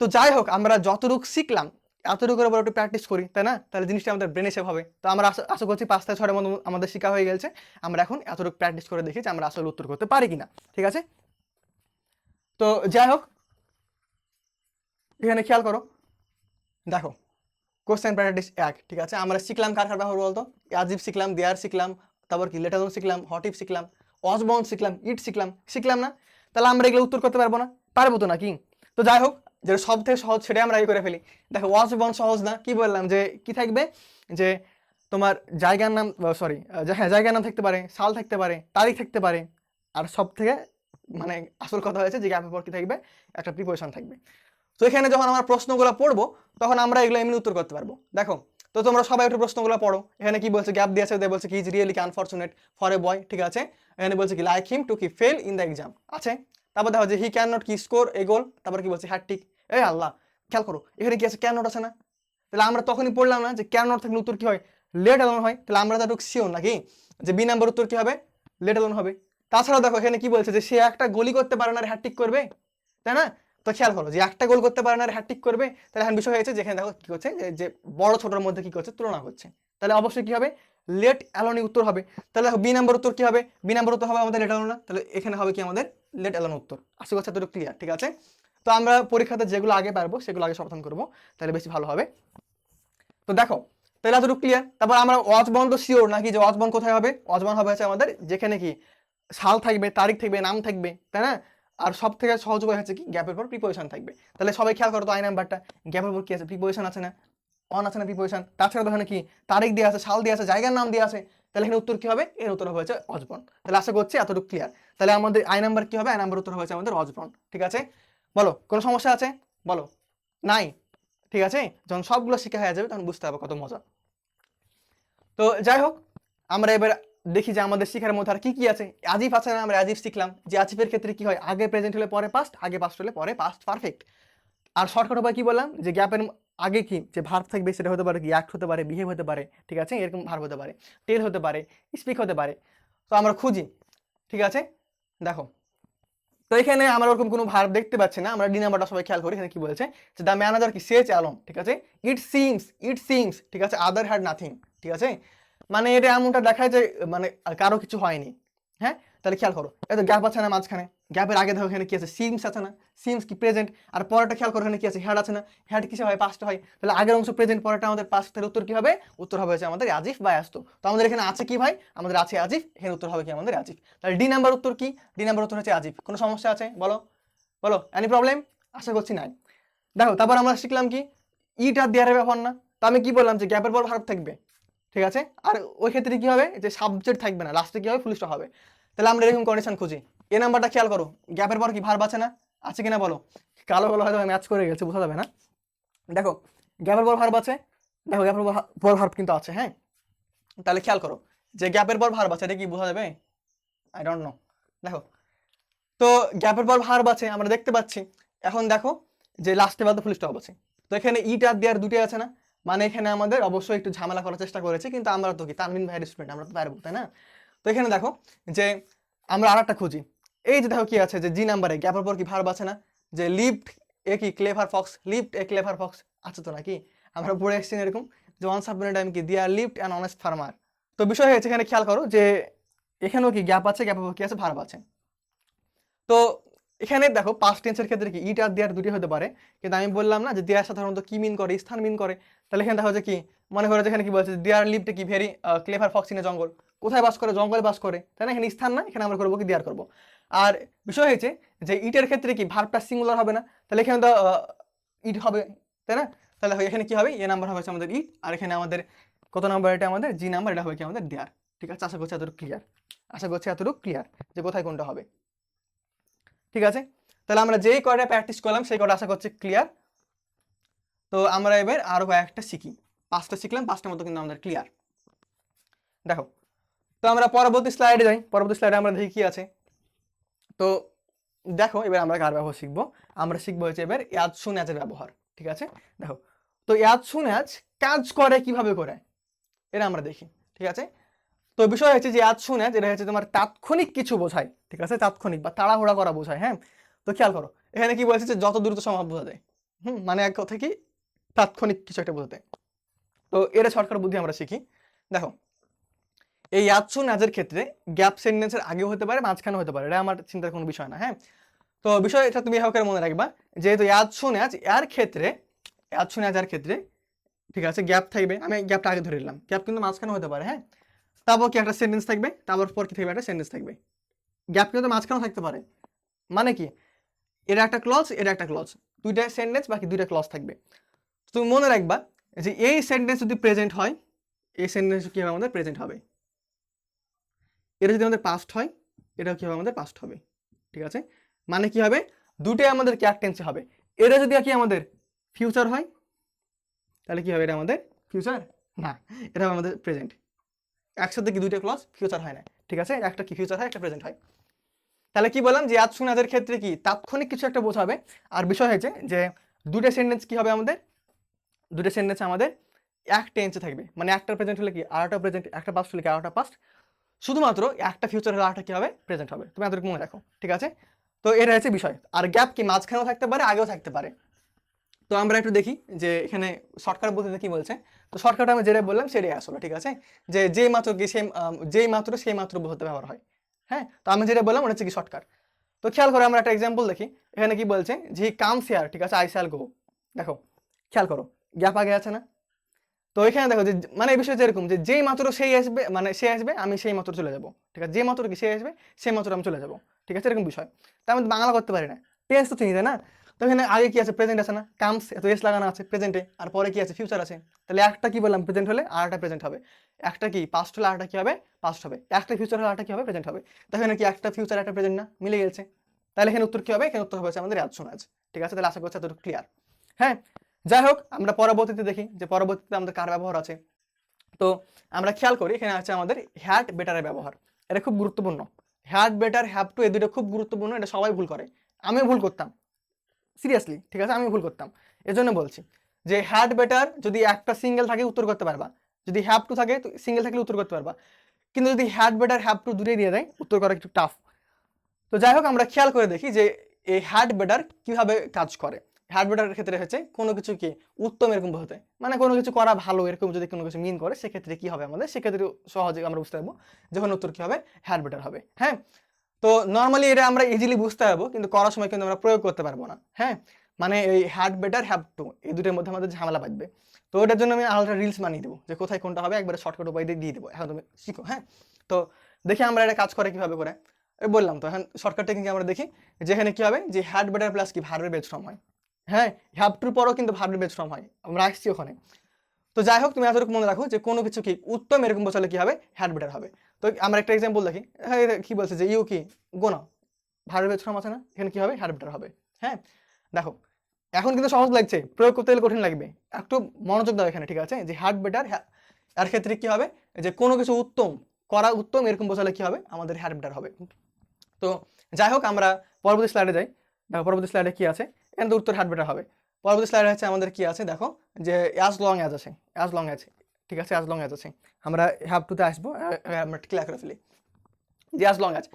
তো যাই হোক আমরা যতটুকু শিখলাম এতটুকুর উপর একটু প্র্যাকটিস করি, তাই না, তাহলে জিনিসটা আমাদের ব্রেনে সেভ হবে। তো আমরা আশা করছি 5 থেকে 6 মতো আমাদের শেখা হয়ে গেছে। আমরা এখন এতটুকু প্র্যাকটিস করে দেখি যে আমরা আসলে উত্তর করতে পারি কিনা। ঠিক আছে, তো যাই হোক এখানে খেয়াল করো, দেখো কোশ্চেন প্র্যাকটিস 1। ঠিক আছে, আমরা শিখলাম কার কার ব্যবহার বলতো, আজিব শিখলাম, দেয়ার শিখলাম, তারপর কি লেটার শিখলাম, হট ইফ শিখলাম, ওয়াজ বাউন্ড শিখলাম, ইট শিখলাম না? তাহলে আমরা এগুলো উত্তর করতে পারবো না? পারবো তো নাকি? তো যাই হোক, যেটা সব থেকে সহজ সেটাই আমরা করে ফেলি। দেখো ওয়াজ বাউন্ড সহজ না, কি বললাম যে কি থাকবে, যে তোমার জায়গার নাম, সরি হ্যাঁ জায়গার নাম থাকতে পারে, সাল থাকতে পারে, তারিখ থাকতে পারে, আর সব থেকে মানে আসল কথা হয়েছে যে গ্যাপের পর কি থাকবে, একটা প্রিপোজিশন থাকবে। তো এখানে যখন আমরা প্রশ্নগুলো পড়বো তখন আমরা এগুলো এমনি উত্তর করতে পারবো। দেখো, তো তোমরা সবাই একটু প্রশ্নগুলো পড়ো। এখানে কি বলছে, গ্যাপ দিয়েছে, বলছে কি is really unfortunate for a boy. ঠিক আছে, এখানে বলছে কি লাইক হিম টু কি ফেল ইন দ্য এক্সাম আছে। তারপর দেখো যে হি ক্যান নট কি স্কোর এ গোল, তারপর কি বলছে হ্যাট্রিক। এই আল্লাহ, খেয়াল করো এখানে কি আছে, ক্যান নট আছে না? তাহলে আমরা তখনই পড়লাম না যে ক্যান নট থাকলে উত্তর কি হয়, লেট অ্যালোন হয়। তাহলে আমরা তো একটু শিওর নাকি যে বি নাম্বার উত্তর কি হবে, লেট অ্যালোন হবে। তাছাড়া দেখো এখানে কি বলছে যে সে একটা গোলই করতে পারে না আর হ্যাট্রিক করবে, তাই না? তো খেয়াল করো যে একটা গোল করতে পারে না আর হ্যাট্রিক করবে, তাহলে এখন বিষয় হয়েছে যেখানে দেখো কি করছে, যে বড় ছোটর মধ্যে কি করছে, তুলনা করছে। তাহলে অবশ্যই কি হবে, লেট অ্যালোনই উত্তর হবে। তাহলে দেখো বি নাম্বার উত্তর কি হবে, বি নাম্বার উত্তর হবে আমাদের লেট অ্যালোন না, তাহলে এখানে হবে কি আমাদের লেট অ্যালোন উত্তর। আশা করছি এতটুকু ক্লিয়ার। ঠিক আছে, তো আমরা পরীক্ষাতে যেগুলো আগে পারবো সেগুলো আগে সমাধান করবো, তাহলে বেশি ভালো হবে। তো দেখো তাহলে এতটুকু ক্লিয়ার। তারপর আমরা ওয়াজ বাউন্ড তো শিওর নাকি, যে ওয়াজ বাউন্ড কোথায় হবে, ওয়াজ বাউন্ড হবে হচ্ছে আমাদের যেখানে কি সাল থাকবে, তারিখ থাকবে, নাম থাকবে, তাই না? আর সব থেকে সহজ উপায় হচ্ছে কি গ্যাপের পর প্রিপোজিশন থাকবে। তাহলে সবাই খেয়াল করো তো আই নাম্বারটা, গ্যাপের পর কি আছে, প্রিপোজিশন আছে না, অন আছে না প্রিপোজিশন। তাছাড়া ওখানে কি তারিখ দিয়ে আছে, সাল দিয়ে আছে, জায়গার নাম দিয়ে আছে। তাহলে এখানে উত্তর কি হবে, এর উত্তর হয়েছে ওয়াজ বাউন্ড। তাহলে আশা করছি এতটুকু ক্লিয়ার। তাহলে আমাদের আই নাম্বার কি হবে, আই নাম্বার উত্তর হয়েছে আমাদের ওয়াজ বাউন্ড। ঠিক আছে, বলো কোনো সমস্যা আছে, বলো নাই? ঠিক আছে, যখন সবগুলো শিখা হয়ে যাবে তখন বুঝতে হবে কত মজা। তো যাই হোক আমরা এবার দেখি যে আমাদের শিখার মধ্যে আর কি কি আছে। আজিফ আছে না, আমরা আজিফ শিখলাম যে আজিফের ক্ষেত্রে কি হয়, আগে প্রেজেন্ট হলে পরে পাস্ট, আগে পাস্ট হলে পরে পাস্ট পারফেক্ট। আর শর্টকাট উপায় কি বললাম, যে গ্যাপের আগে কি যে ভার্ব থাকবে সেটা হতে পারে কি অ্যাক্ট হতে পারে, বিহেভ হতে পারে। ঠিক আছে, এরকম ভার্ব হতে পারে, টেল হতে পারে, স্পিক হতে পারে। তো আমরা খুঁজি। ঠিক আছে, দেখো তো এখানে আমরা ওরকম কোনো ভার্ব দেখতে পাচ্ছি না। আমরা ডি নাম্বারটা সবাই খেয়াল করি, এখানে কি বলেছে যে দ্য ম্যানেজার কি সেজ অ্যালোন। ঠিক আছে, ইট সিমস ঠিক আছে, আদার হ্যাড নাথিং। ঠিক আছে, মানে এটা এমনটা দেখায় যে মানে কারো কিছু হয়নি। হ্যাঁ, তাহলে খেয়াল করো এই তো গ্যাপ আছে না মাঝখানে, গ্যাপের আগে দেখো এখানে কি আছে, সিমস আছে না, সিমস কি প্রেজেন্ট, আর পরেরটা খেয়াল করো এখানে কি আছে, হ্যাড আছে না, হ্যাড কিসে হয়, পাস্ট হয়। তাহলে আগের অংশ প্রেজেন্ট, পরেরটা আমাদের পাস্ট। তাহলে উত্তর কি হবে, উত্তর হবে হচ্ছে আমাদের আজিফ বা আসতো। তো আমাদের এখানে আছে কি ভাই, আমাদের আছে আজিফ, এখানে উত্তর হবে কি আমাদের আজিফ। তাহলে ডি নাম্বার উত্তর কি, ডি নাম্বার উত্তর হচ্ছে আজিফ। কোনো সমস্যা আছে বলো, বলো এনি প্রবলেম? আশা করছি নাই। দেখো তারপর আমরা শিখলাম কি ইট আর দেয়ারের ব্যাপার না। তো আমি কি বললাম যে গ্যাপের পর ভার্ব থাকবে। ঠিক আছে, আর ওই ক্ষেত্রে কি হবে, যে সাবজেক্ট থাকবে না, লাস্টে কি হবে, ফুল স্টপ হবে। তাহলে আমরা এরকম কন্ডিশন খুঁজি। এ নাম্বারটা খেয়াল করো, গ্যাপের পর কি ভার্ব আছে না, আছে কিনা বলো। কালো কালো হয়তো ম্যাচ করে গেছে, বোঝা যাবে না। দেখো গ্যাপের পর ভার্ব আছে, দেখো গ্যাপের পর ভার্ব কিন্তু আছে। হ্যাঁ, তাহলে খেয়াল করো যে গ্যাপের পর ভার্ব আছে, এটা কি বোঝা যাবে, আই ডোন্ট নো। দেখো তো গ্যাপের পর ভার্ব আছে আমরা দেখতে পাচ্ছি। এখন দেখো যে লাস্টে বাদ ফুল স্টপ আছে। তো এখানে ইট আর দেয়ার দুটোই আছে না, মানে এখানে আমাদের অবশ্যই একটু ঝামেলা করার চেষ্টা করেছে, কিন্তু আমরা তো কি তানভিন ভাইয়ের স্টুডেন্ট, আমরা তো পারবো, তাই না? তো এখানে দেখো যে আমরা আর একটা খুঁজি। এই যে দেখো কি আছে, যে জি নাম্বারে গ্যাপের পর কি ভার্ব আছে না, যে লিভড এ কি clever Fox, lived a clever Fox আছে তো নাকি, আমরা পড়ে এসেছি না এরকম, যে ওয়ান্স আপন এ টাইম কি there lived an honest farmer. তো বিষয় হয়েছে এখানে খেয়াল করো যে এখানেও কি গ্যাপ আছে, গ্যাপের পর কি আছে, ভার্ব আছে। তো এখানে দেখো পাস্ট টেন্সের ক্ষেত্রে কি ইট আর দেয়ার দুটি হতে পারে, কিন্তু আমি বললাম না যে দেয়ার সাধারণত কি মিন করে, স্থান মিন করে। তাহলে এখানে দেখো যে কি মনে করো যেখানে কি বলছে দেয়ার লিভড কি very clever Fox in a জঙ্গল, কোথায় বাস করে, জঙ্গলে বাস করে, তাই না? এখানে স্থান না, এখানে আমরা করবো কি দেয়ার করবো। আর বিষয় হয়েছে যে ইটের ক্ষেত্রে কি ভার্বটা সিঙ্গুলার হবে না, তাহলে এখানে তো ইট হবে, তাই না? তাহলে এখানে কি হবে, এ নাম্বার হবে আমাদের ইট, আর এখানে আমাদের কত নাম্বার, এটা আমাদের জি নাম্বার, এটা হবে কি আমাদের দেয়ার। ঠিক আছে, আশা করছি এতটুকু ক্লিয়ার, আশা করছি এতটুকু ক্লিয়ার যে কোথায় কোনটা হবে। ঠিক আছে, তাহলে আমরা যেই কয়টা প্র্যাকটিস করলাম সেই কয়টা আশা করছি ক্লিয়ার। তো আমরা এবার আরো কয়েকটা শিখি, 5টা শিখলাম, 5টার মতো কিন্তু আমাদের ক্লিয়ার। দেখো তো আমরা পরবর্তী স্লাইডে যাই, পরবর্তী স্লাইডে আমরা দেখি কি আছে। তো দেখো এবার আমরা কার ব্যবহার শিখবো, আমরা শিখবো হচ্ছে এবার অ্যাজ সুন অ্যাজের ব্যবহার, ঠিক আছে। দেখো তো অ্যাজ সুন অ্যাজ কাজ করে কিভাবে করে এটা আমরা দেখি, ঠিক আছে। তো বিষয় হচ্ছে যে অ্যাজ সুন অ্যাজ এটা হচ্ছে তোমার তাৎক্ষণিক কিছু বোঝায়, ঠিক আছে, তাৎক্ষণিক বা তাড়াহুড়া করা বোঝায়। হ্যাঁ, তো খেয়াল করো এখানে কি বলছে যে যত দ্রুত সম্ভব বোঝা যায়। মানে এক কথা কি তাৎক্ষণিক কিছু একটা বোঝাতে। তো এটা শর্টকাট বুদ্ধি আমরা শিখি। দেখো এই অ্যাজ সুন অ্যাজের ক্ষেত্রে গ্যাপ সেন্টেন্সের আগেও হতে পারে, মাঝখানে হতে পারে, এটা আমার চিন্তার কোনো বিষয় না। হ্যাঁ, তো বিষয় এটা তুমি এভাবে মনে রাখবা, যেহেতু অ্যাজ সুন অ্যাজ এর ক্ষেত্রে, অ্যাজ সুন অ্যাজ এর ক্ষেত্রে, ঠিক আছে, গ্যাপ থাকবে। আমি গ্যাপটা আগে ধরে নিলাম, গ্যাপ কিন্তু মাঝখানে হতে পারে। হ্যাঁ, তারপর কি একটা সেন্টেন্স থাকবে, তারপর পর কি থাকবে, একটা সেন্টেন্স থাকবে। গ্যাপ কিন্তু মাঝখানেও থাকতে পারে, মানে কি এটা একটা ক্লজ, এটা একটা ক্লজ, দুইটা সেন্টেন্স বাকি দুইটা ক্লজ থাকবে। তুমি মনে রাখবা যে এই সেন্টেন্স যদি প্রেজেন্ট হয়, এই সেন্টেন্স কি হবে আমাদের প্রেজেন্ট হবে। এটা যদি আমাদের পাস্ট হয়, এটাও কি হবে আমাদের পাস্ট হবে, ঠিক আছে। মানে কি হবে, দুটোই আমাদের ক্যাক টেন্সে হবে। এটা যদি কি আমাদের ফিউচার হয় তাহলে কি হবে, এটা আমাদের ফিউচার না, এটা হবে আমাদের প্রেজেন্ট। একসাথে কি দুইটা ক্লজ ফিউচার হয় না, ঠিক আছে, একটা কি ফিউচার হয়, একটা প্রেজেন্ট হয়। তাহলে কি বললাম যে অ্যাজ সুন অ্যাজের ক্ষেত্রে কি তাৎক্ষণিক কিছু একটা বোঝাবে। আর বিষয় হয়েছে যে দুটো সেন্টেন্স কি হবে আমাদের, দুটো সেন্টেন্স আমাদের এক টেন্সে থাকবে, মানে একটা প্রেজেন্ট হলে কি আরেকটা প্রেজেন্ট, একটা পাস্ট হলে কি আরেকটা পাস্ট, শুধুমাত্র একটা ফিউচার হলে আরেকটা কি হবে প্রেজেন্ট হবে। তুমি এতটুকু মনে রাখো, ঠিক আছে। তো এটা হচ্ছে বিষয়। আর গ্যাপ কি মাঝখানেও থাকতে পারে, আগেও থাকতে পারে। তো আমরা একটু দেখি যে এখানে শর্টকাট বুদ্ধিতে কি বলছে। তো শর্টকাট আমি যেটা বললাম সেটাই আসলে, ঠিক আছে, যে যেই মাত্র কি সেম, যেই মাত্র সেই মাত্র হতে ব্যবহার হয়। হ্যাঁ, তো আমি যেটা বললাম ওটা হচ্ছে কি শর্টকাট। তো খেয়াল করো আমরা একটা এক্সাম্পল দেখি, এখানে কি বলছে যে কামস হিয়ার, ঠিক আছে, আই শ্যাল গো। দেখো খেয়াল করো গ্যাপ আগে আছে না। তো এখানে দেখো যে মানে এই বিষয় যেরকম যে যেই মাত্র সেই আসবে, মানে সে আসবে আমি সেই মাত্র চলে যাবো, ঠিক আছে, যে মাত্র কি সে আসবে সেই মাত্র আমি চলে যাবো, ঠিক আছে, এরকম বিষয়। তার মধ্যে বাংলা করতে পারি না, টেন্স তো চিনি তাই না। তো এখানে আগে কি আছে, প্রেজেন্ট আছে না, কামস এত এস লাগানো আছে প্রেজেন্টে, আর পরে কি আছে ফিউচার আছে। তাহলে একটা কি বললাম প্রেজেন্ট হলে আর একটা প্রেজেন্ট হবে, একটা কি পাস্ট হলে আরেকটা কি হবে পাস্ট হবে, একটা ফিউচার হলে আরেকটা কি হবে প্রেজেন্ট হবে। তো এখানে কি একটা ফিউচার একটা প্রেজেন্ট না, মিলে গেছে। তাহলে এখানে উত্তর কি হবে, এখানে উত্তর হবে আমাদের অ্যাজ সুন অ্যাজ, ঠিক আছে। তাহলে আশা করছি এতটুকু ক্লিয়ার। হ্যাঁ, যাই হোক আমরা পরবর্তীতে দেখি যে পরবর্তীতে আমাদের কার ব্যবহার আছে। তো আমরা খেয়াল করি এখানে আছে আমাদের হ্যাড বেটারের ব্যবহার। এটা খুব গুরুত্বপূর্ণ। হ্যাড বেটার হ্যাভ টু এই দুটো খুব গুরুত্বপূর্ণ, এটা সবাই ভুল করে, আমিও ভুল করতাম, সিরিয়াসলি, ঠিক আছে, আমি ভুল করতাম। এজন্য বলছি যে হ্যাড বেটার যদি একটা সিঙ্গেল থাকে উত্তর করতে পারবা, যদি হ্যাভ টু থাকে সিঙ্গেল থাকলে উত্তর করতে পারবা, কিন্তু যদি হ্যাড বেটার হ্যাভ টু দূরে দিয়ে দেয় উত্তর করা একটু টাফ। তো যাই হোক আমরা খেয়াল করে দেখি যে এই হ্যাড বেটার কিভাবে কাজ করে। হ্যাড বেটারের ক্ষেত্রে হচ্ছে কোনো কিছু কি উত্তম এরকম বলতে, মানে কোনো কিছু করা ভালো এরকম যদি কোনো কিছু মিন করে সেক্ষেত্রে কি হবে আমাদের, সেক্ষেত্রে সহজে আমরা বুঝতে পারবো যখন উত্তর কি হবে হ্যাড বেটার হবে। হ্যাঁ, তো নর্মালি এটা আমরা ইজিলি বুঝতে পারবো, কিন্তু করার সময় কিন্তু আমরা প্রয়োগ করতে পারবো না। হ্যাঁ, মানে এই হ্যাড বেটার হ্যাভ টু এই দুটোর মধ্যে আমাদের ঝামেলা বাঁধবে। তো ওটার জন্য আমি আলাদা রিলস বানিয়ে দেবো যে কোথায় কোনটা হবে, একবারে শর্টকাট উপায় দিয়ে দেবো, এখন তুমি শিখো। হ্যাঁ, তো দেখি আমরা এটা কাজ করে কিভাবে করে। বললাম তো এখন শর্টকাট টেকনিক আমরা দেখি, যেখানে কি হবে যে হ্যাড বেটার প্লাস কি ভার্বের বেস ফর্ম হয়। হ্যাঁ, হ্যাভ টুর পরও কিন্তু ভার্বের বেস ফর্ম হয়, আমরা আসছি ওখানে। তো যাই হোক তুমি এতটুকু মনে রাখো যে কোনো কিছু কি উত্তম এরকম বোঝালে কি হবে হ্যাড বেটার হবে। তো আমরা একটা এক্সাম্পল দেখি। হ্যাঁ, কি বলছে যে ইউ কি গো না, ভার্বের বেস ফর্ম আছে না, এখানে কি হবে হ্যাড বেটার হবে। হ্যাঁ, দেখো এখন কিন্তু সহজ লাগছে, প্রয়োগ করতে গেলে কঠিন লাগবে, একটু মনোযোগ দাও এখানে, ঠিক আছে, যে হ্যাড বেটার এর ক্ষেত্রে কি হবে যে কোনো কিছু উত্তম করা উত্তম এরকম বোঝালে কি হবে আমাদের হ্যাড বেটার হবে। তো যাই হোক আমরা পরবর্তী স্লাইডে যাই। দেখো পরবর্তী স্লাইডে কি আছে, এখানে তো উত্তর হ্যাড বেটার হবে। পরবর্তী স্লাইডে হচ্ছে আমাদের কি আছে, দেখো যে অ্যাজ লং অ্যাজ আছে, অ্যাজ লং অ্যাজ, ঠিক আছে, অ্যাজ লং অ্যাজ আছে। আমরা হ্যাভ টুতে আসবো, আমরা ক্লিয়ার করে ফেলি যে অ্যাজ লং অ্যাজ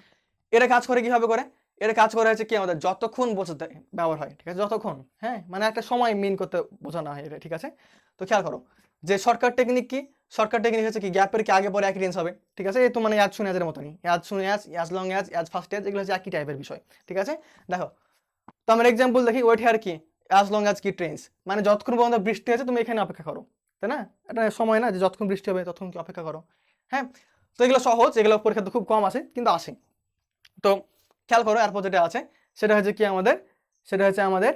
এটা কাজ করে কিভাবে করে। এটা কাজ করে হচ্ছে কি আমাদের যতক্ষণ বোঝাতে ব্যবহার হয়, ঠিক আছে, যতক্ষণ, হ্যাঁ, মানে একটা সময় মিন করতে বোঝানো হয় এটা, ঠিক আছে। তো খেয়াল করো যে শর্টকাট টেকনিক কি, শর্টকাট টেকনিক হচ্ছে কি গ্যাপের কি আগে পরে একই টেন্স হবে, ঠিক আছে, এই তো মানে অ্যাজ সুন অ্যাজের মতনই, as soon as, as long as, as fast as, এগুলো হচ্ছে একই টাইপের বিষয়, ঠিক আছে। দেখো তো আমরা এক্সাম্পল দেখি, ওয়েট হেয়ার কি অ্যাজ লং অ্যাজ কি ট্রেন্স, মানে যতক্ষণ পর্যন্ত বৃষ্টি আছে তুমি এখানে অপেক্ষা করো, তাই না, এটা সময় না যে যতক্ষণ বৃষ্টি হবে ততক্ষণ কি অপেক্ষা করো। হ্যাঁ, তো এগুলো সহজ, এগুলো পরীক্ষা তো খুব কম আসে কিন্তু আসে। তো খেয়াল করো এরপর যেটা আছে সেটা হচ্ছে কি আমাদের, সেটা হচ্ছে আমাদের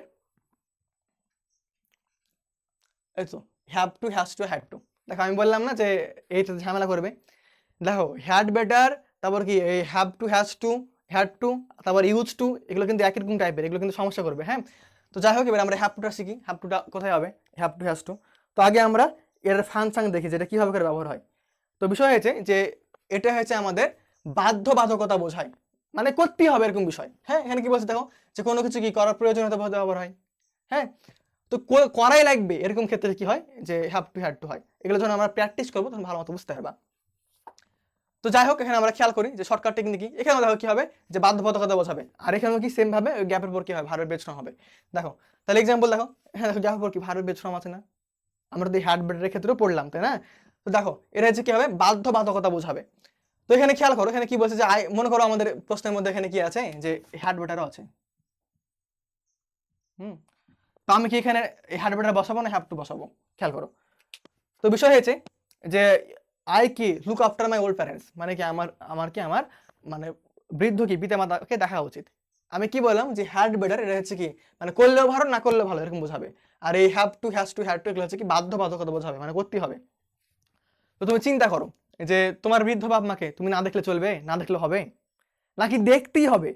এই তো have to, has to, had to. দেখো আমি বললাম না যে এইটা ঝামেলা করবে। দেখো হ্যাড বেটার, তারপর কি এই have two, has to, had to, তারপর ইউজ টু, এগুলো কিন্তু একই রকম টাইপের, এগুলো কিন্তু সমস্যা করবে। হ্যাঁ, তো যাই হোক এবার আমরা হ্যাভ টুটা শিখি, হ্যাভ টুটা কোথায় হবে, হ্যাভ টু, হ্যাজ টু। তো আগে আমরা এর ফাংশন দেখি যেটা কিভাবে করে ব্যবহার হয়। তো বিষয় হয়েছে যে এটা হচ্ছে আমাদের বাধ্যবাধকতা বোঝায়, মানে করতেই হবে এরকম বিষয়। হ্যাঁ, এখানে কি বলছে দেখো, যে কোনো কিছু কি করার প্রয়োজনীয়তা ব্যবহার হয়। হ্যাঁ, তো করাই লাগবে এরকম ক্ষেত্রে কি হয়, যে হ্যাভ টু হয়। এগুলো যখন আমরা প্র্যাকটিস করবো তখন ভালো মতো বুঝতে পারবা। তো যাই হোক, এখানে আমরা খেয়াল করি যে শর্টকাট টেকনিক কি, এখানে দেখো কি হবে, যে বাধ্যবাধকতা বোঝাবে, আর এখানেও কি সেম ভাবে গ্যাপের পর কি হয়, ভার্বের বেস ফর্ম হবে। দেখো তাহলে এক্সাম্পল দেখো, হ্যাঁ দেখো গ্যাপের পর কি ভার্বের বেস ফর্ম আছে না, আমরা তো হ্যাড বেটারের ক্ষেত্রেও পড়লাম, তাই না? তো দেখো এটা হচ্ছে কি হবে, বাধ্যবাধকতা বোঝাবে। তো এখানে খেয়াল করো, এখানে কি বলছে যে মনে করো আমাদের প্রশ্নের মধ্যে এখানে কি আছে, যে হ্যাড বেটারও আছে। তো আমি কি এখানে হ্যাড বেটার বসাবো না হ্যাভ টু বসাবো, খেয়াল করো। তো বিষয় হয়েছে যে আই কি look after my old parents, মানে কি আমার মানে বৃদ্ধ কি পিতা মাতাকে দেখা উচিত। আমি কি বললাম, যে হ্যাড বেটার এটা হচ্ছে কি মানে করলেও ভালো না করলেও ভালো এরকম বোঝাবে। আর এই হ্যাভ টু এগুলো হচ্ছে কি বাধ্যবাধকতা বোঝাবে, মানে করতেই হবে। তো তুমি চিন্তা করো, যে তোমার বৃদ্ধ বাপ মাকে তুমি না দেখলে চলবে, না দেখলে হবে, নাকি দেখতেই হবে?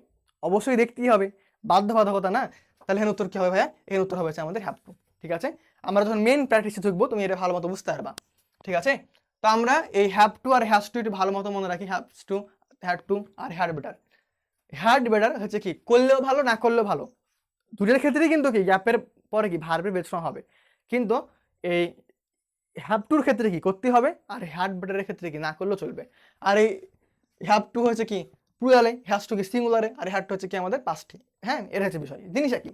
অবশ্যই দেখতেই হবে, বাধ্যবাধকতা না। তাহলে এখানে উত্তর কি হবে ভাইয়া? এখানে উত্তর হবে আমাদের হ্যাভ টু। ঠিক আছে, আমরা যখন মেন প্র্যাকটিসে ঢুকবো তুমি এটা ভালো মতো বুঝতে পারবা। ঠিক আছে, তো আমরা এই হ্যাভ টু আর হ্যাজ টু একটু ভালো মতো মনে রাখি। হ্যাড টু আর হ্যাড বেটার। হ্যাড বেটার হচ্ছে কি করলেও ভালো না করলেও ভালো, দুটোর ক্ষেত্রেই কিন্তু কি গ্যাপের পরে কি ভার্বের বেস ফর্ম হবে। কিন্তু এই হ্যাভ টুর ক্ষেত্রে কি করতে হবে, আর হ্যাড বেটারের ক্ষেত্রে কি না করলেও চলবে। আর এই হ্যাভ টু হচ্ছে কি প্লুরালে, হ্যাজ টু কি সিঙ্গুলারে, আর হ্যাড টু হচ্ছে কি আমাদের পাস্টে। হ্যাঁ, এটা হচ্ছে বিষয়, জিনিস একই।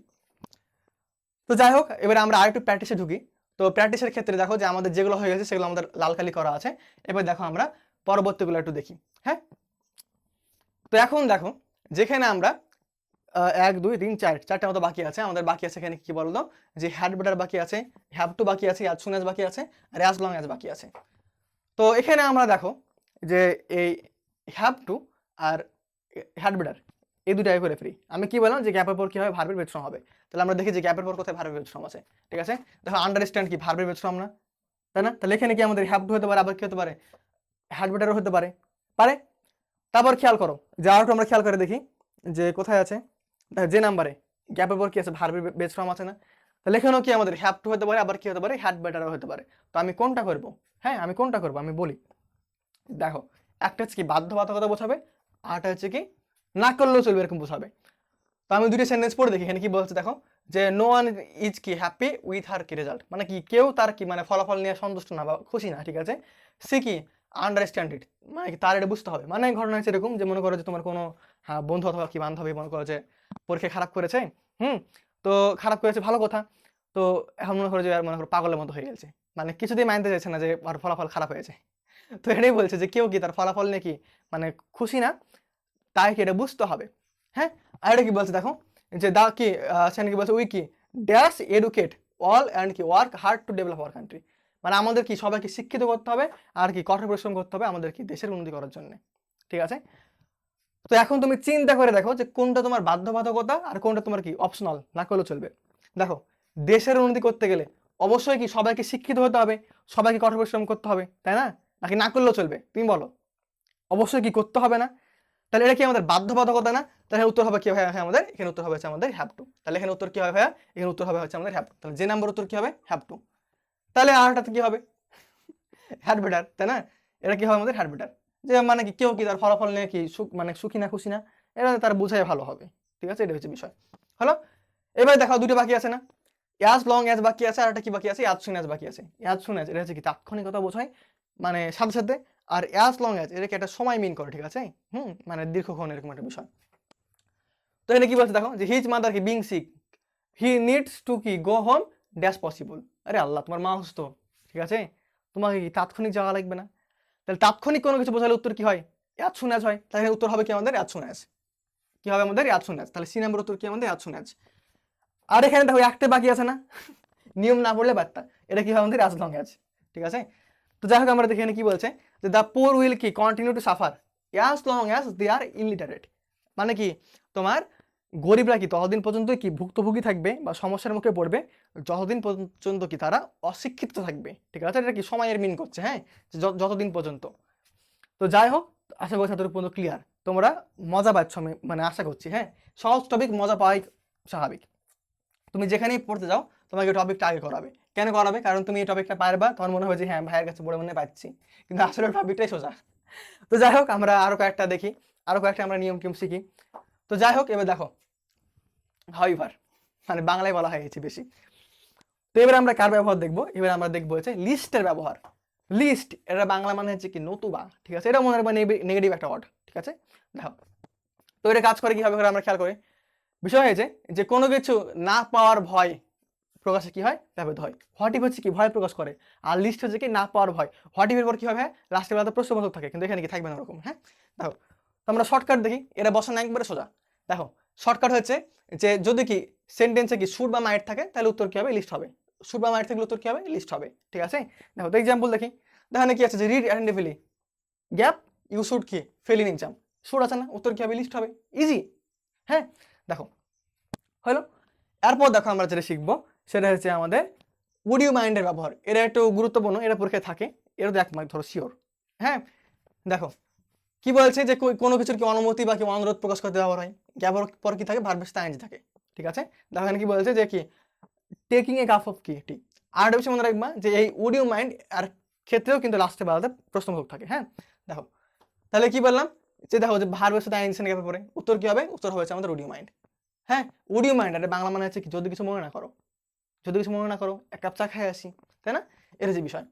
তো যাই হোক, এবারে আমরা আরেকটু প্র্যাকটিসে ঢুকি। তো প্র্যাকটিসের ক্ষেত্রে দেখো যে আমাদের যেগুলো হয়ে গেছে সেগুলো আমাদের লাল কালি করা আছে। এবার দেখো আমরা পরবর্তীগুলো একটু দেখি। হ্যাঁ, তো এখন দেখো যেখানে আমরা 1 2 3 4 চারটে মতো বাকি আছে, আমাদের বাকি আছে এখানে কি বলতো, যে হ্যাড বেটার বাকি আছে, হ্যাভ টু বাকি আছে, অ্যাজ সুন অ্যাজ বাকি আছে, আর অ্যাজ লং অ্যাজ বাকি আছে। তো এখানে আমরা দেখো যে এই হ্যাভ টু আর হ্যাড বেটার এই দুটাই করে ফ্রি। আমি কি বললাম, যে গ্যাপের পর কি হবে, ভার্বের বেস ফর্ম হবে। তাহলে আমরা দেখি যে গ্যাপের পর কোথায় ভার্বের বেস ফর্ম আছে। ঠিক আছে, দেখো আন্ডারস্ট্যান্ড কি ভার্বের বেস ফর্ম না, তাই না? তাহলে এখানে কি আমাদের হ্যাভ টু হতে পারে, আবার কি হতে পারে, হ্যাড বেটারও হতে পারে। পারে। তারপর খেয়াল করো, যে আর একটু আমরা খেয়াল করে দেখি যে কোথায় আছে। দেখো যে নাম্বারে গ্যাপের পর কি আছে, ভার্বের বেস ফর্ম আছে না? তাহলে এখানেও কি আমাদের হ্যাভ টু হতে পারে, আবার কি হতে পারে, হ্যাড বেটারও হতে পারে। তো আমি কোনটা করব? হ্যাঁ, আমি কোনটা করব আমি বলি। দেখো একটা হচ্ছে কি বাধ্যবাধকতা বোঝাবে, আরটা হচ্ছে কি না করলেও চলবে এরকম বোঝাবে। তো আমি দুটো সেন্টেন্স পড়ে দেখি, এখানে কি বলছে দেখো, যে নো ওয়ান ইজ কি হ্যাপি উইথ হার কি রেজাল্ট, মানে কি কেউ তার কি মানে ফলাফল নিয়ে সন্তুষ্ট না বা খুশি না। ঠিক আছে, সে কি আন্ডারস্ট্যান্ড ইট, মানে কি তার এটা বুঝতে হবে। মানে ঘটনা হচ্ছে এরকম, যে মনে করো যে তোমার কোনো বন্ধু অথবা কি বান্ধবী মনে করো যে পরীক্ষায় খারাপ করেছে। তো খারাপ করেছে ভালো কথা। তো এখন মনে করো যে আর মনে করো পাগলের মতো হয়ে গেছে, মানে কিছুতেই মানতে চাইছে না যে আর ফলাফল খারাপ হয়েছে। তো এটাই বলছে যে কেউ কি তার ফলাফল নিয়ে কি মানে খুশি না, তাই কি এটা বুঝতে হবে। হ্যাঁ, আর এটা কি বলছে দেখো, যে দা কি সেখানে কি বলছে, উই কি ড্যাশ এডুকেট অল অ্যান্ড কি work hard to develop our country, মানে আমাদের কি সবাইকে শিক্ষিত করতে হবে আর কি কঠোর পরিশ্রম করতে হবে আমাদের কি দেশের উন্নতি করার জন্য। ঠিক আছে, তো এখন তুমি চিন্তা করে দেখো যে কোনটা তোমার বাধ্যবাধকতা আর কোনটা তোমার কি অপশনাল, না করলেও চলবে। দেখো দেশের উন্নতি করতে গেলে অবশ্যই কি সবাইকে শিক্ষিত হতে হবে, সবাইকে কঠোর পরিশ্রম করতে হবে, তাই না? নাকি না করলেও চলবে, তুমি বলো? অবশ্যই কি করতে হবে না? তাহলে এটা কি আমাদের বাধ্যবাধকতা না? তাহলে উত্তর হবে কি হয় আমাদের, এখানে উত্তর হবে আমাদের হ্যাভ টু। তাহলে এখানে উত্তর কি হবে ভাইয়া, এখানে উত্তর হবে হচ্ছে আমাদের হ্যাভ টু। তাহলে যে নাম্বার উত্তর কি হবে, হ্যাভ টু। তাহলে আরটাতে কি হবে, হ্যাড বেটার, তাই না? এটা কি হবে আমাদের হ্যাড বেটার, যে মানে কি কেউ কি তার ফলাফল নিয়ে কি মানে সুখী না খুশি না, এটা তার বোঝাই ভালো হবে। ঠিক আছে, এটা হচ্ছে বিষয়। হলো, এবার দেখো দুটো বাকি আছে না, অ্যাজ লং অ্যাজ বাকি আছে, আর একটা কি বাকি আছে, অ্যাজ সুন অ্যাজ বাকি আছে। অ্যাজ সুন অ্যাজ এটা হচ্ছে কি তাৎক্ষণিকতা বোঝায়, মানে সাথে সাথে। আর অ্যাজ লং অ্যাজ এটাকে একটা সময় মিন করে। ঠিক আছে, মানে দীর্ঘক্ষণ এরকম একটা বিষয়। তো এখানে কি বলছে দেখো, যে হিজ মাদার কি being sick he needs to কি গো হোম ড্যাশ পসিবল। আরে আল্লাহ, তোমার মা অসুস্থ, ঠিক আছে, তোমাকে কি তাৎক্ষণিক যাওয়া লাগবে না? তাহলে তাৎক্ষণিক কোনো কিছু বোঝালে উত্তর কি হয়, অ্যাজ সুন অ্যাজ হয়। তাহলে উত্তর হবে কি আমাদের অ্যাজ সুন অ্যাজ। কি হবে আমাদের অ্যাজ সুন অ্যাজ। তাহলে সি নাম্বার উত্তর কি আমাদের অ্যাজ সুন অ্যাজ। আর এখানে দেখো একটা বাকি আছে না, নিয়ম না পড়লে বার্তা, এটা কি হবে আমাদের অ্যাজ লং অ্যাজ। ঠিক আছে, তো যাই হোক আমরা দেখি এখানে কি বলছে, যে দ্য পোর উইল কি continue to suffer as long as they are illiterate, মানে কি তোমার গরিবরা কি ততদিন পর্যন্ত কি ভুক্তভোগী থাকবে বা সমস্যার মুখে পড়বে যতদিন পর্যন্ত কি তারা অশিক্ষিত থাকবে। ঠিক আছে, এটা কি সময়ের মিন করছে, হ্যাঁ, যতদিন পর্যন্ত। তো যাই হোক, আশা করি এতটুকু পর্যন্ত ক্লিয়ার, তোমরা মজা পাচ্ছ আমি মানে আশা করছি। হ্যাঁ, সহজ টপিক, মজা পাওয়াই স্বাভাবিক। তুমি যেখানেই পড়তে যাও তোমাকে টপিকটা আগে করাবে। কেন করাবে? কারণ তুমি এই টপিকটা পারবা, তোমার মনে হবে যে হ্যাঁ ভাইয়ের কাছে পড়ে মনে পাচ্ছি, কিন্তু আসলে টপিকটাই সোজা। তো যাই হোক, আমরা আরো কয়েকটা দেখি। আরও কয়েকটা আমরা নিয়ম টিয়ম শিখি। তো যাই হোক, এবার দেখো হাউএভার মানে বাংলায় বলা হয়েছে বেশি। তো এবার আমরা কার ব্যবহার দেখবো, এবার আমরা দেখবো হচ্ছে লিস্টের ব্যবহার। লিস্ট এটা বাংলা মানে হচ্ছে কি নতুবা, ঠিক আছে, এটা মনে রাখবা নেগেটিভ একটা ওয়ার্ড, ঠিক আছে। দেখো তো এটা কাজ করে কিভাবে করে আমরা খেয়াল করি। বিষয় হয়েছে যে কোনো কিছু না পাওয়ার ভয় প্রকাশে কি হয়, ব্যবহৃত হয়। হোয়াট ইফ হচ্ছে কি ভয় প্রকাশ করে, আর লিস্ট হচ্ছে কি না পাওয়ার ভয়। হোয়াট ইফের পর কি হবে, লাস্টের বেলাতে প্রশ্নবোধক থাকে, কিন্তু এখানে কি থাকবে না ওরকম। হ্যাঁ দেখো, তো আমরা শর্টকাট দেখি, এটা বসানো একবারে সোজা। দেখো শর্টকাট হচ্ছে যে যদি কি সেন্টেন্সে কি শুড বা মাইট থাকে তাহলে উত্তর কি হবে, লিস্ট হবে। শুড বা মাইট থাকলে উত্তর কি হবে, লিস্ট হবে, ঠিক আছে। দেখো তো এক্সাম্পল দেখি, দেখেন কি আছে যে read attentively gap you should কি ফেল ইন এক্সাম, শুড আছে না, উত্তর কি হবে, লিস্ট হবে, ইজি। হ্যাঁ দেখো হলো। এরপর দেখো আমরা যেটা শিখবো সেটা হচ্ছে আমাদের উড ইউ মাইন্ডের ব্যবহার। এটা একটু গুরুত্বপূর্ণ, এটা পরীক্ষায় থাকে, এটা তো 1 মার্ক ধরো শিওর। হ্যাঁ দেখো কি বলছে যে কোনো কিছুর কি অনুমতি বা কি অনুরোধ প্রকাশ করতে ব্যবহার হয়, ব্যবহার পর কি থাকে, ভার্ব বেস আইএনজি থাকে, ঠিক আছে। দেখো এখানে কি বলছে যে কি টেকিং এ কাপ অফ কি টি। আর একটা বিষয় মনে রাখবা যে এই উড ইউ মাইন্ড আর ক্ষেত্রেও কিন্তু লাস্টে বেলাতে প্রশ্নবোধক থাকে। হ্যাঁ দেখো তাহলে কি বললাম যে দেখো যে ভার্ব বেস আইএনজি গ্যাপে পড়ে উত্তর কি হবে, উত্তর হয়েছে আমাদের উড ইউ মাইন্ড। হ্যাঁ উড ইউ মাইন্ড, এটা বাংলা মানে হচ্ছে কি যদি কিছু মনে না করো, যদি কিছু মনে না করো এক কাপ চা খাই আসি, তাই না, এটা যে বিষয়।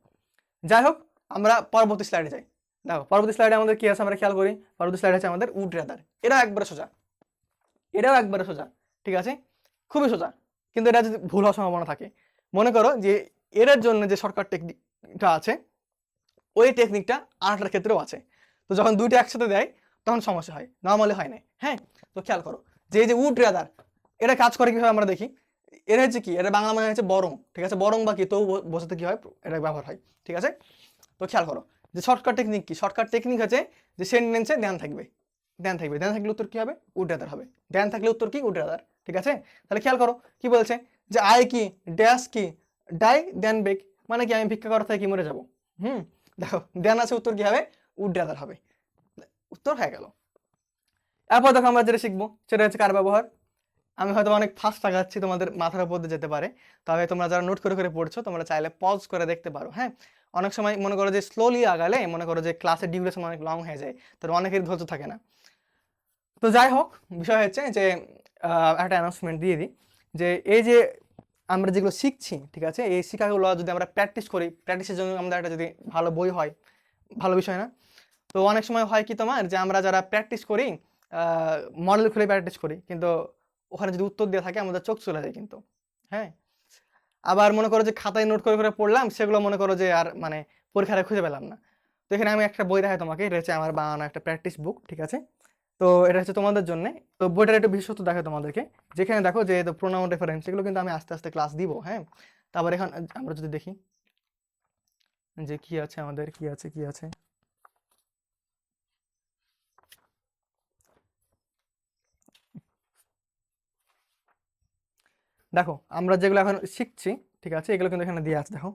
যাই হোক আমরা পরবর্তী স্লাইডে যাই। দেখো পরবর্তী স্লাইডে আমাদের কি আছে আমরা খেয়াল করি, পরবর্তী স্লাইড আছে আমাদের উড রাদার। এটাও একবারে সোজা, এটাও একবারে সোজা, ঠিক আছে, খুবই সোজা, কিন্তু এটা যদি ভুল হওয়ার সম্ভাবনা থাকে। মনে করো যে এটার জন্য যে শর্টকাট টেকনিকটা আছে ওই টেকনিকটা আরেকটার ক্ষেত্রেও আছে। তো যখন দুইটা একসাথে দেয় তখন সমস্যা হয়, নর্মালি হয় না। হ্যাঁ তো খেয়াল করো যে এই যে উড রাদার এটা কাজ করে কিভাবে আমরা দেখি। এটা হচ্ছে কি, এটা বাংলা মানে হচ্ছে বরং, ঠিক আছে, বরং বা কি তো বোঝাতে কি হয় এটা ব্যবহার হয়, ঠিক আছে। তো খেয়াল করো যে শর্টকাট টেকনিক কি, শর্টকাট টেকনিক হচ্ছে যে সেন্টেন্সে ধ্যান থাকবে, ধ্যান থাকবে, ধ্যান থাকলে উত্তর কি হবে, উড রাদার হবে, ধ্যান থাকলে উত্তর কি, উড রাদার, ঠিক আছে। তাহলে খেয়াল করো কি বলছে যে আই কি ড্যাশ কি ডাই দেন বেক, মানে কি আমি ভিক্ষা করা থেকে কি মরে যাবো। দেখো ধ্যান আছে, উত্তর কি হবে, উড রাদার হবে, উত্তর হয়ে গেল। এরপর দেখো আমরা যেটা শিখবো সেটা হচ্ছে কার ব্যবহার। আমি হয়তো অনেক ফাস্ট আগাচ্ছি, তোমাদের মাথার উপর দিয়ে যেতে পারে, তবে তোমরা যারা নোট করে করে পড়ছো তোমরা চাইলে পজ করে দেখতে পারো। হ্যাঁ অনেক সময় মনে করো যে স্লোলি আগালে মনে করো যে ক্লাসের ডিউরেশন অনেক লং হয়ে যায়, তার অনেকের ধৈর্য থাকে না। তো যাই হোক বিষয় হচ্ছে যে একটা অ্যানাউন্সমেন্ট দিয়ে দিই যে এই যে আমরা যেগুলো শিখছি, ঠিক আছে, এই শিক্ষাগুলো যদি আমরা প্র্যাকটিস করি, প্র্যাকটিসের জন্য আমাদের একটা যদি ভালো বই হয় ভালো বিষয় না। তো অনেক সময় হয় কি তোমার যে আমরা যারা প্র্যাকটিস করি মডেল খুলে প্র্যাকটিস করি, কিন্তু ওখানে যদি উত্তর দেওয়া থাকে আমাদের চোখ চলে যায় কিন্তু। হ্যাঁ আবার মনে করো যে খাতায় নোট করে করে পড়লাম, সেগুলো মনে করো যে আর মানে পরীক্ষায় খুঁজে পেলাম না। তো এখানে আমি একটা বই দেখাই তোমাকে, এটা হচ্ছে আমার বানানো একটা প্র্যাকটিস বুক, ঠিক আছে। তো এটা হচ্ছে তোমাদের জন্য। তো বইটার একটু বিশেষত্ব দেখো তোমাদেরকে, যেখানে দেখো যে প্রোনাউন রেফারেন্স এগুলো কিন্তু আমি আস্তে আস্তে ক্লাস দিব। হ্যাঁ তারপর এখন আমরা যদি দেখি যে কি আছে আমাদের, কি আছে কি আছে, দেখো আমরা যেগুলো এখন শিখছি, ঠিক আছে, এগুলো কিন্তু এখানে দিয়ে আছে। দেখো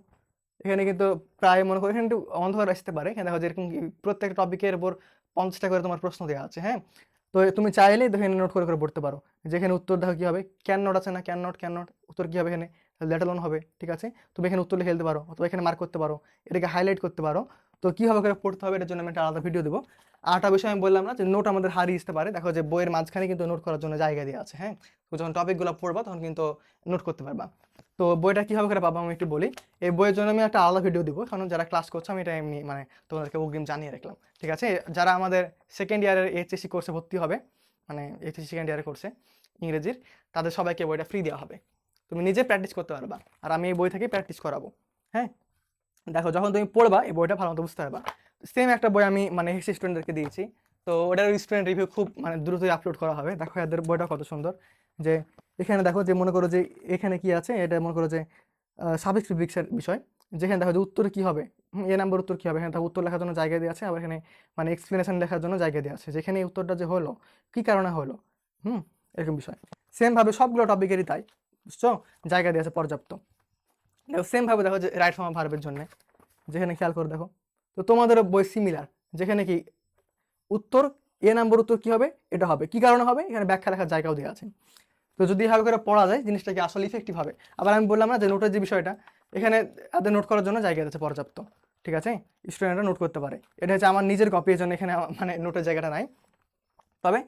এখানে কিন্তু প্রায় মনে করো এখানে একটু অন্ধকার আসতে পারে, এখানে দেখো যেরকম প্রত্যেকটা টপিকের উপর 50টা করে তোমার প্রশ্ন দেওয়া আছে। হ্যাঁ তো তুমি চাইলেই দেখো নোট করে করে পড়তে পারো, যেখানে উত্তর দেখো কি হবে, ক্যান নট আছে না, ক্যান নট ক্যান নট, উত্তর কি হবে এখানে, লেট অ্যালোন হবে, ঠিক আছে। তুমি এখানে উত্তর লিখে ফেলতে পারো অথবা এখানে মার্ক করতে পারো, এটাকে হাইলাইট করতে পারো। তো কীভাবে করে পড়তে হবে এটার জন্য আমি একটা আলাদা ভিডিও দেবো। আরেকটা বিষয় আমি বললাম না যে নোট আমাদের হারিয়ে আসতে পারে, দেখো যে বইয়ের মাঝখানে কিন্তু নোট করার জন্য জায়গা দেওয়া আছে। হ্যাঁ তো যখন টপিকগুলো পড়বা তখন কিন্তু নোট করতে পারবা। তো বইটা কীভাবে করে পাবো আমি একটু বলি। এই বইয়ের জন্য আমি একটা আলাদা ভিডিও দিব, কারণ যারা ক্লাস করছে আমি এটা এমনি মানে তোমাদেরকে অগ্রিম জানিয়ে রাখলাম, ঠিক আছে। যারা আমাদের সেকেন্ড ইয়ারের এইচএসসি কোর্সে ভর্তি হবে, মানে এইচএসসি সেকেন্ড ইয়ারের কোর্সে ইংরেজির, তাদের সবাইকে বইটা ফ্রি দেওয়া হবে, তুমি নিজে প্র্যাকটিস করতে পারবা, আর আমি এই বই থেকে প্র্যাকটিস করাবো। হ্যাঁ দেখো যখন তুমি পড়বা এই বইটা ভালো মতো বুঝতে পারবা। সেম একটা বই আমি মানে এসএসসি স্টুডেন্টদেরকে দিয়েছি, তো ওটার স্টুডেন্ট রিভিউ খুব মানে দ্রুতই আপলোড করা হবে। দেখো এদের বইটা কত সুন্দর, যে এখানে দেখো যে মনে করো যে এখানে কি আছে, এটা মনে করো যে সাবজেক্ট ফিজিক্সের বিষয়, যেখানে দেখো যে উত্তর কী হবে, এ নাম্বার উত্তর কী হবে, এখানে দেখো উত্তর লেখার জন্য জায়গা দেওয়া আছে, আবার এখানে মানে এক্সপ্লেনেশন লেখার জন্য জায়গা দেওয়া আছে, যেখানে এই উত্তরটা যে হলো কী কারণে হলো, এরকম বিষয়। সেমভাবে সবগুলো টপিকেরই তাই, বুঝছো, জায়গা দেওয়া আছে পর্যাপ্ত। দেখো সেমভাবে দেখো যে রাইট ফর্ম অফ ভার্বের জন্য, যেখানে খেয়াল করে দেখো, তো তোমাদের বই সিমিলার, যেখানে কি উত্তর এ নাম্বার উত্তর কী হবে, এটা হবে কী কারণে হবে, এখানে ব্যাখ্যা লেখার জায়গাও দেওয়া আছে। তো যদি এভাবে করে পড়া যায় জিনিসটা কি আসলে ইফেক্টিভ হবে। আবার আমি বললাম না যে নোটের যে বিষয়টা, এখানে তাদের নোট করার জন্য জায়গা আছে পর্যাপ্ত, ঠিক আছে, স্টুডেন্টরা নোট করতে পারে। এটা হচ্ছে আমার নিজের কপি, এর জন্য এখানে মানে নোটের জায়গাটা নাই। তবে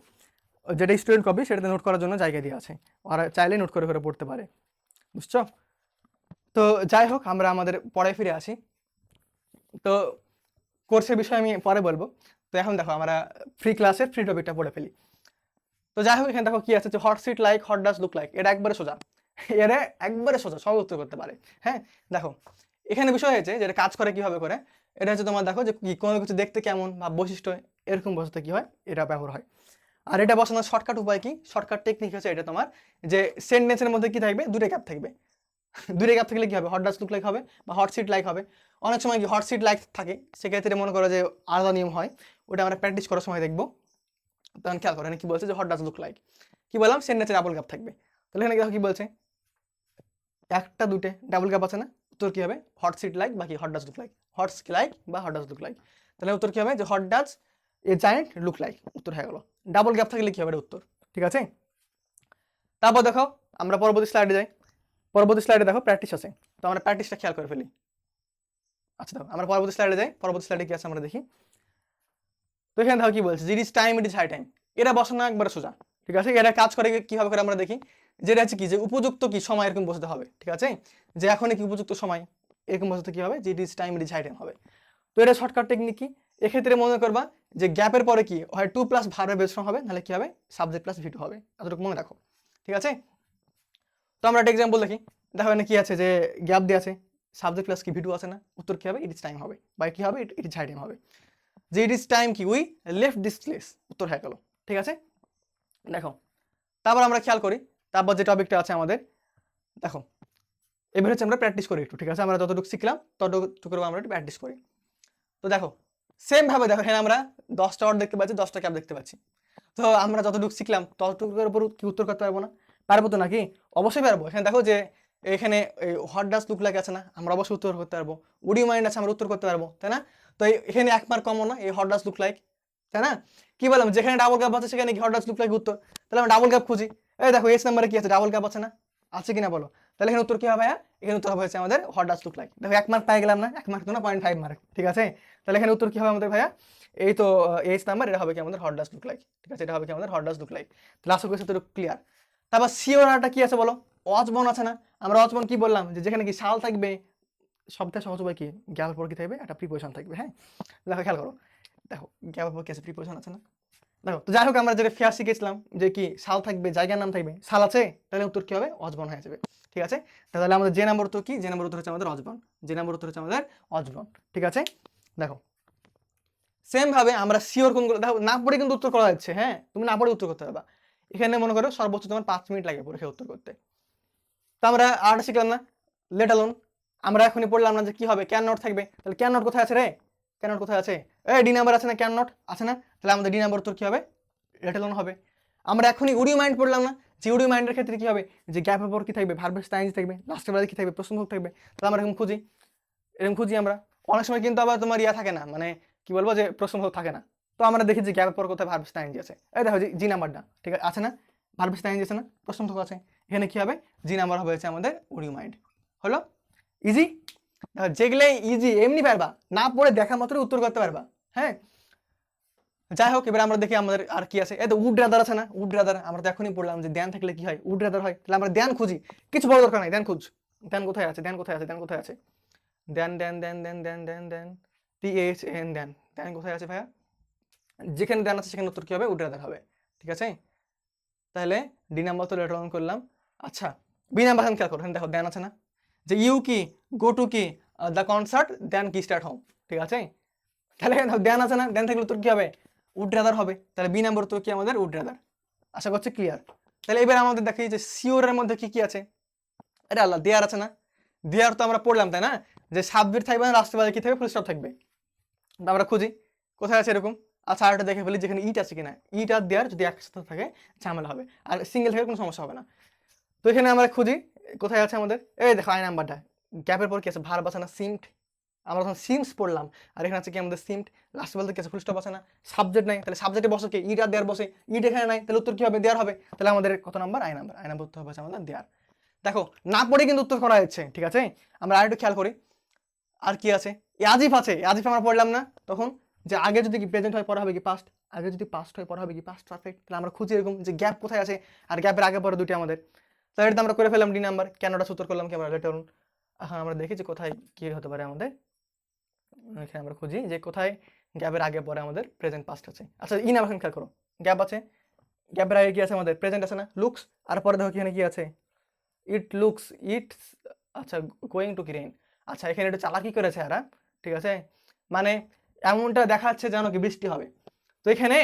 যেটা স্টুডেন্ট কপি সেটাতে নোট করার জন্য জায়গা দিয়ে আছে, ওরা চাইলে নোট করে করে পড়তে পারে, বুঝছো? তো যাই হোক, আমরা আমাদের পড়ায় ফিরে আসি। তো কোর্সের বিষয়ে আমি পরে বলবো। তো এখন দেখো আমরা ফ্রি ক্লাসের ফ্রি টপিকটা পড়ে ফেলি। তো যাই হোক, এখানে দেখো কি আছে, যে what seat like, what does look like, এটা একবারে সোজা, এরা একবারে সোজা, সব উত্তর করতে পারে। হ্যাঁ দেখো, এখানে বিষয় হয়েছে যেটা কাজ করে কিভাবে করে, এটা হচ্ছে তোমার দেখো যে কি কোনো কিছু দেখতে কেমন বা বৈশিষ্ট্য, এরকম বসাতে কি হয়, এটা ব্যবহার হয়। আর এটা বসানোর শর্টকাট উপায় কি, শর্টকাট টেকনিক হচ্ছে এটা তোমার, যে সেন্টেন্সের মধ্যে কি থাকবে, দুটো গ্যাপ থাকবে। দুটো গ্যাপ থাকলে কি হবে, হট ডাস্ট লুক লাইক হবে বা হট সিট লাইক হবে। অনেক সময় কি হট সিট লাইক থাকে, সেক্ষেত্রে মনে করো যে আলাদা নিয়ম হয়, ওটা আমরা প্র্যাকটিস করার সময় দেখবো। তখন খেয়াল করেন কি বলছে, যে হট ডাস্ট লুক লাইক, কি বললাম, সেন্টেন্সে ডাবল গ্যাপ থাকবে। তাহলে এখানে দেখো কি বলছে, একটা দুটে ডাবল গ্যাপ আছে না, উত্তর কি হবে, হট সিট লাইক বা কি hot does look like, hot like বা হট ডাস্ট লুক লাইক। তাহলে উত্তর কি হবে, যে হট ডাস্ট এ জায়ান্ট লুক লাইক, উত্তর হয়ে গেল। ডাবল গ্যাপ থাকলে কি হবে, এটা উত্তর। ঠিক আছে, তারপর দেখো আমরা পরবর্তী স্লাইডে যাই। পরবর্তী স্লাইডে দেখো প্র্যাকটিস আছে, তো আমরা প্র্যাকটিসটা খেয়াল করে ফেলি। আচ্ছা দেখো, আমরা পরবর্তী স্লাইডে যাই। পরবর্তী স্লাইডে কি আছে আমরা দেখি। তো এখানে দেখো কি বলছে, it is time, it is high time, এটা বসানো একবারে সোজা। ঠিক আছে, এটা কাজ করে কিভাবে করে আমরা দেখি, যেটা হচ্ছে কি, যে উপযুক্ত কি সময় এরকম বসতে হবে। ঠিক আছে, যে এখনই কি উপযুক্ত সময়, এরকম বসতে কি হবে, যে it is time, it is high time হবে। তো এটা শর্টকাট টেকনিক কি, এক্ষেত্রে মনে করবা যে গ্যাপের পরে কি হয়, টু প্লাস ভার্বের বেস ফর্ম হবে, নাহলে কি হবে, সাবজেক্ট প্লাস ভিটু হবে, এতটুকু মনে রাখো। ঠিক আছে, তো আমরা একটা এক্সাম্পল দেখি। দেখো এখানে কি আছে, যে গ্যাপ দিয়ে আছে, সাবজেক্ট প্লাস কি ভিটু আছে না, উত্তর কি হবে, ইট ইজ টাইম হবে, বা কি হবে, ইট ইজ হাই টাইম হবে। যে ইট ইজ টাইম কি, উই লেফট দিস প্লেস, উত্তর হয়ে গেল। ঠিক আছে, দেখো তারপর আমরা খেয়াল করি, তারপর যে টপিকটা আছে আমাদের, দেখো এবার হচ্ছে আমরা প্র্যাকটিস করি একটু। ঠিক আছে, আমরা যতটুকু শিখলাম ততটুকু আমরা একটু প্র্যাকটিস করি। তো দেখো সেম ভাবে দেখো, এখানে আমরা 10টা ওয়ার্ড দেখতে পাচ্ছি, 10টা ক্যাপ দেখতে পাচ্ছি। তো আমরা যতটুকু শিখলাম ততটুকুর উপর কি উত্তর করতে পারবো না? পারবো তো নাকি? অবশ্যই পারবো। এখানে দেখো যে এখানে হোয়াট ডাজ লুক লাইক আছে না, আমরা অবশ্যই উত্তর করতে পারবো। উড ইউ মাইন্ড আছে, আমরা উত্তর করতে পারবো, তাই না? তো এখানে 1 মার্ক কমন না, এই হোয়াট ডাজ লুক লাইক, তাই না? কি বললাম, যেখানে ডাবল গ্যাপ আছে সেখানে কি হোয়াট ডাজ লুক লাইক উত্তর। তাহলে আমরা ডাবল গ্যাপ খুঁজি। এই দেখো এস নাম্বারে কি আছে, ডাবল গ্যাপ আছে না, আছে কিনা বলো। তাহলে এখানে উত্তর কি হবে ভাইয়া, এখানে উত্তর হবে হচ্ছে আমাদের হোয়াট ডাজ লুক লাইক। দেখো 1 মার্ক পাই গেলাম না, 1 মার্ক তো না, 0.5 মার্ক। ঠিক আছে, তাহলে এখানে উত্তর কি হবে আমাদের ভাইয়া, এই তো এইচ নাম্বার, এটা হবে কি আমাদের হট ডাস্ট লুক লাইক। ঠিক আছে, এটা হবে কি আমাদের হট ডাস্ট লুক লাইক। তাহলে আশা করি সেটা ক্লিয়ার। তারপর সিওরাটা কি আছে বলো, অজবন আছে না। আমরা অজবন কি বললাম, যে যেখানে কি শাল থাকবে, সবথেকে সহজ উপায় কি, গ্যাপ পর কি থাকবে, একটা প্রিপোজিশন থাকবে। হ্যাঁ দেখো খেয়াল করো, দেখো গ্যাপ পর কি আছে, প্রিপোজিশন আছে না। দেখো তো যাই হোক, আমরা যেটা ফেয়ার শিখেছিলাম যে কি শাল থাকবে, জায়গার নাম থাকবে, শাল আছে, তাহলে উত্তর কি হবে, অজবন হয়ে যাবে। ঠিক আছে, তাহলে আমাদের যে নাম্বার উত্তর কি, যে নাম্বার উত্তর হচ্ছে আমাদের অজবন, যে নাম্বার উত্তর হচ্ছে আমাদের অজবন। ঠিক আছে, দেখো সেম ভাবে আমরা সিওর কোনগুলো, দেখো না পড়ে কিন্তু উত্তর করা যাচ্ছে। হ্যাঁ, তুমি না পড়ে উত্তর করতে পারবা। এখানে মনে করো সর্বোচ্চ তোমার 5 মিনিট লাগে পরীক্ষা উত্তর করতে। তো আমরা আরটা শিখলাম না, লেট অ্যালোন। আমরা এখনই পড়লাম না যে কি হবে, ক্যান নট থাকবে। তাহলে ক্যান নট কোথায় আছে রে, ক্যান নট কোথায় আছে, এই ডি নাম্বার আছে না, ক্যান নট আছে না। তাহলে আমাদের ডি নাম্বার উত্তর কি হবে, লেট অ্যালোন হবে। আমরা এখনই উড ইউ মাইন্ড পড়লাম না, যে উড ইউ মাইন্ডের ক্ষেত্রে কি হবে, যে গ্যাপের পর কি থাকবে, ভার্বের স্টাইন থাকবে, লাস্টের বেলায় কি থাকবে, প্রশ্নবোধক থাকবে। তাহলে আমরা এরকম খুঁজি আমরা। অনেক সময় কিন্তু আবার তোমার ইয়া থাকে না, মানে কি বলবো, যে প্রশ্নবোধক থাকে না। তো আমরা দেখি যে গ্যাপের পর কোথায় ভার্ব স্টাইন আছে, এই দেখো জি নাম্বারটা ঠিক আছে না, ভার্ব স্টাইন আছে না, প্রশ্নবোধক আছে। এখানে কি হবে, জি নাম্বার হবে হচ্ছে আমাদের উড ইউ মাইন্ড। হলো ইজি। যেগুলো ইজি এমনি পারবা, না পড়ে দেখা মাত্র উত্তর করতে পারবা। হ্যাঁ, যাই হোক, এবার আমরা দেখি আমাদের আর কি আছে। এই তো উড রাদার আছে না, উড রাদার আমরা তো এখনই পড়লাম যে দেন থাকলে কি হয়, উড রাদার হয়। তাহলে আমরা দেন খুঁজি, কিছু বড় দরকার নাই, দেন খুঁজ। দেন কোথায় আছে, দেন কোথায় আছে, দেন কোথায় আছে, দেন দেন দেন দেন দেন দেন দেন THN দেন, দেন কোথায় আছে ভাইয়া, যেখানে দেন আছে সেখানে উত্তর কি হবে, উড রাদার হবে। ঠিক আছে, তাহলে ডি নাম্বার তো লেটার অন করলাম। আচ্ছা, বি নাম্বার খেয়াল করো, দেখো দেন আছে না, যে ইউ কি, গো টু কি, দ্য কনসার্ট, দেন কি স্টার্ট হোম। ঠিক আছে, তাহলে দেন আছে না, দেন থাকলে উত্তর কি হবে, উড রাদার হবে। তাহলে বি নাম্বার উত্তর কি আমাদের, উড রাদার। আশা করছি ক্লিয়ার। তাহলে এবার আমাদের দেখি যে সিওরের মধ্যে কি কি আছে। এটা আল্লাহ দেয়ার আছে না, দেয়ার তো আমরা পড়লাম তাই না, যে সাবজেক্ট থাকবে না, রাষ্ট্রবাদী কি থাকবে, ফুল স্টপ থাকবে। আমরা খুঁজি কোথায় আছে এরকম। আচ্ছা, আরেকটা দেখে ফেলি, যেখানে ইট আছে কিনা, ইট আর দেয়ার যদি একসাথে থাকে ঝামেলা হবে, আর সিঙ্গেল থাকে কোনো সমস্যা হবে না। তো এখানে আমরা খুঁজি কোথায় আছে আমাদের, এই দেখো আই নাম্বারটা, গ্যাপের পর কি আছে, ভার্ব আছে না, সিমড। আমরা তখন সিমস পড়লাম, আর এখানে আছে কি আমাদের সিমড, লাস্ট বলতে কি আছে, ফুল স্টপ আছে না, সাবজেক্ট নাই, তাহলে সাবজেক্টে বসে কি, ইট আর দেয়ার বসে, ইট এখানে নাই, তাহলে উত্তর কি হবে, দেয়ার হবে। তাহলে আমাদের কত number, I number, I number উত্তর হবে আমাদের দেয়ার। দেখো না পড়ে কিন্তু উত্তর করা যাচ্ছে। ঠিক আছে, আমরা আরেকটু খেয়াল করি, আর কি আছে, আজিফ আছে, আজিফ আমরা পড়লাম না তখন, যে আগে যদি কি প্রেজেন্ট হয় পরে হবে কি পাস্ট, আগে যদি পাস্ট হয় পরে হবে কি পাস্ট পারফেক্ট। তাহলে আমরা খুঁজি এরকম যে গ্যাপ কোথায় আছে, আর গ্যাপের আগে পরে দুটি আমাদের। তাহলে এটা আমরা করে ফেললাম ডি নাম্বার। কেনটা সূত্র করলাম কি আমরা লেটার অন। এখন আমরা দেখি যে কোথায় কি হতে পারে আমাদের। এখানে আমরা খুঁজি যে কোথায় গ্যাপের আগে পরে আমাদের প্রেজেন্ট পাস্ট আছে। আচ্ছা ই নাম্বার খেয়াল করো, গ্যাপ আছে, গ্যাপের আগে কি আছে আমাদের প্রেজেন্ট আছে না, লুকস, আর পরে দেখো এখানে কি আছে ইট লুকস ইটস, আচ্ছা গোয়িং টু রেইন। আচ্ছা এখানে একটু চালাকি করেছে এরা, ঠিক আছে, মানে এমনটা দেখাচ্ছে যেন কি বৃষ্টি হবে। তো এখানে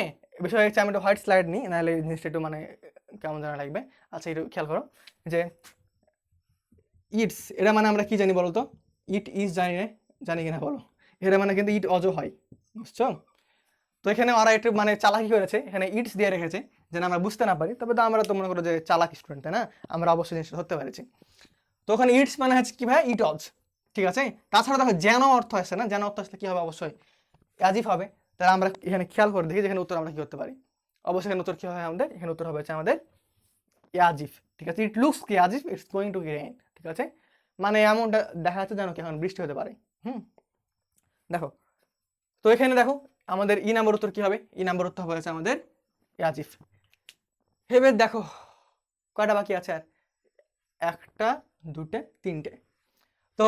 বিষয় হচ্ছে আমি একটু হোয়াইট স্লাইড নিই, নাহলে এই জিনিসটা একটু মানে কেমন যেন লাগবে। আচ্ছা একটু খেয়াল করো যে ইটস এটা মানে আমরা কি জানি বলো তো, ইট ইজ জানি কিনা বলো, এটা মানে কিন্তু ইট অজ হয়, বুঝছো? তো এখানে ওরা একটু মানে চালাকি করেছে, এখানে ইটস দিয়ে রেখেছে যেন আমরা বুঝতে না পারি। তবে তো আমরা তো মনে করো যে চালাক স্টুডেন্ট, তাই না, আমরা অবশ্যই জিনিসটা ধরতে পেরেছি। তো ওখানে ইটস মানে হচ্ছে কি ভাই ইট অজ, ঠিক আছে। তাছাড়া দেখো যেন অর্থ আসছে না, যেন অর্থ আসলে কি হবে অবশ্যই আজিফ হবে। তাহলে আমরা এখানে খেয়াল করে দেখি যেখানে উত্তর আমরা কি করতে পারি। অবশ্যই এখানে উত্তর কি হবে আমাদের, এখানে উত্তর হবে হচ্ছে আমাদের ইয়াজিফ, ঠিক আছে। ইট লুকস কি Azif it's going to rain, ঠিক আছে, মানে এমনটা দেখা যাচ্ছে যেন কি এখন বৃষ্টি হতে পারে। দেখো তো এখানে দেখো আমাদের ই নাম্বার উত্তর কি হবে, ই নাম্বার উত্তর হয়েছে আমাদের ইয়াজিফ। এবার দেখো কয়টা বাকি আছে, আর একটা দুটো তিনটে। তো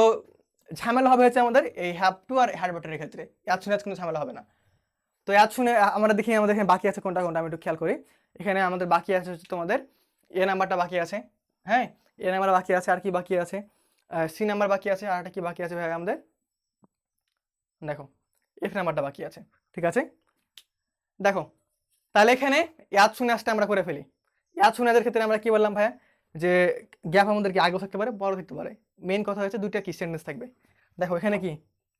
ঝামেলা হবে হচ্ছে আমাদের এই হ্যাভ টু আর হ্যাড বাটারের ক্ষেত্রে, ইয়াদ শুনে কোনো ঝামেলা হবে না। তো ইয়াদ শুনে আমরা দেখি আমাদের এখানে বাকি আছে কোনটা কোনটা, আমি একটু খেয়াল করি। এখানে আমাদের বাকি আছে হচ্ছে তোমাদের এ নাম্বারটা বাকি আছে, হ্যাঁ এ নাম্বার বাকি আছে, আর কি বাকি আছে সি নাম্বার বাকি আছে, আর একটা কি বাকি আছে ভাই আমাদের, দেখো এফ নাম্বারটা বাকি আছে, ঠিক আছে। দেখো তাহলে এখানে ইয়াদ শুনে আসতে আমরা করে ফেলি। ইয়াদ শুনেদের ক্ষেত্রে আমরা কি বললাম ভাইয়া, যে গ্যাপ আমাদের কি আগেও থাকতে পারে বড় থাকতে পারে। মেইন কথা হচ্ছে দুইটা কি সেন্টেন্স থাকবে। দেখো এখানে কি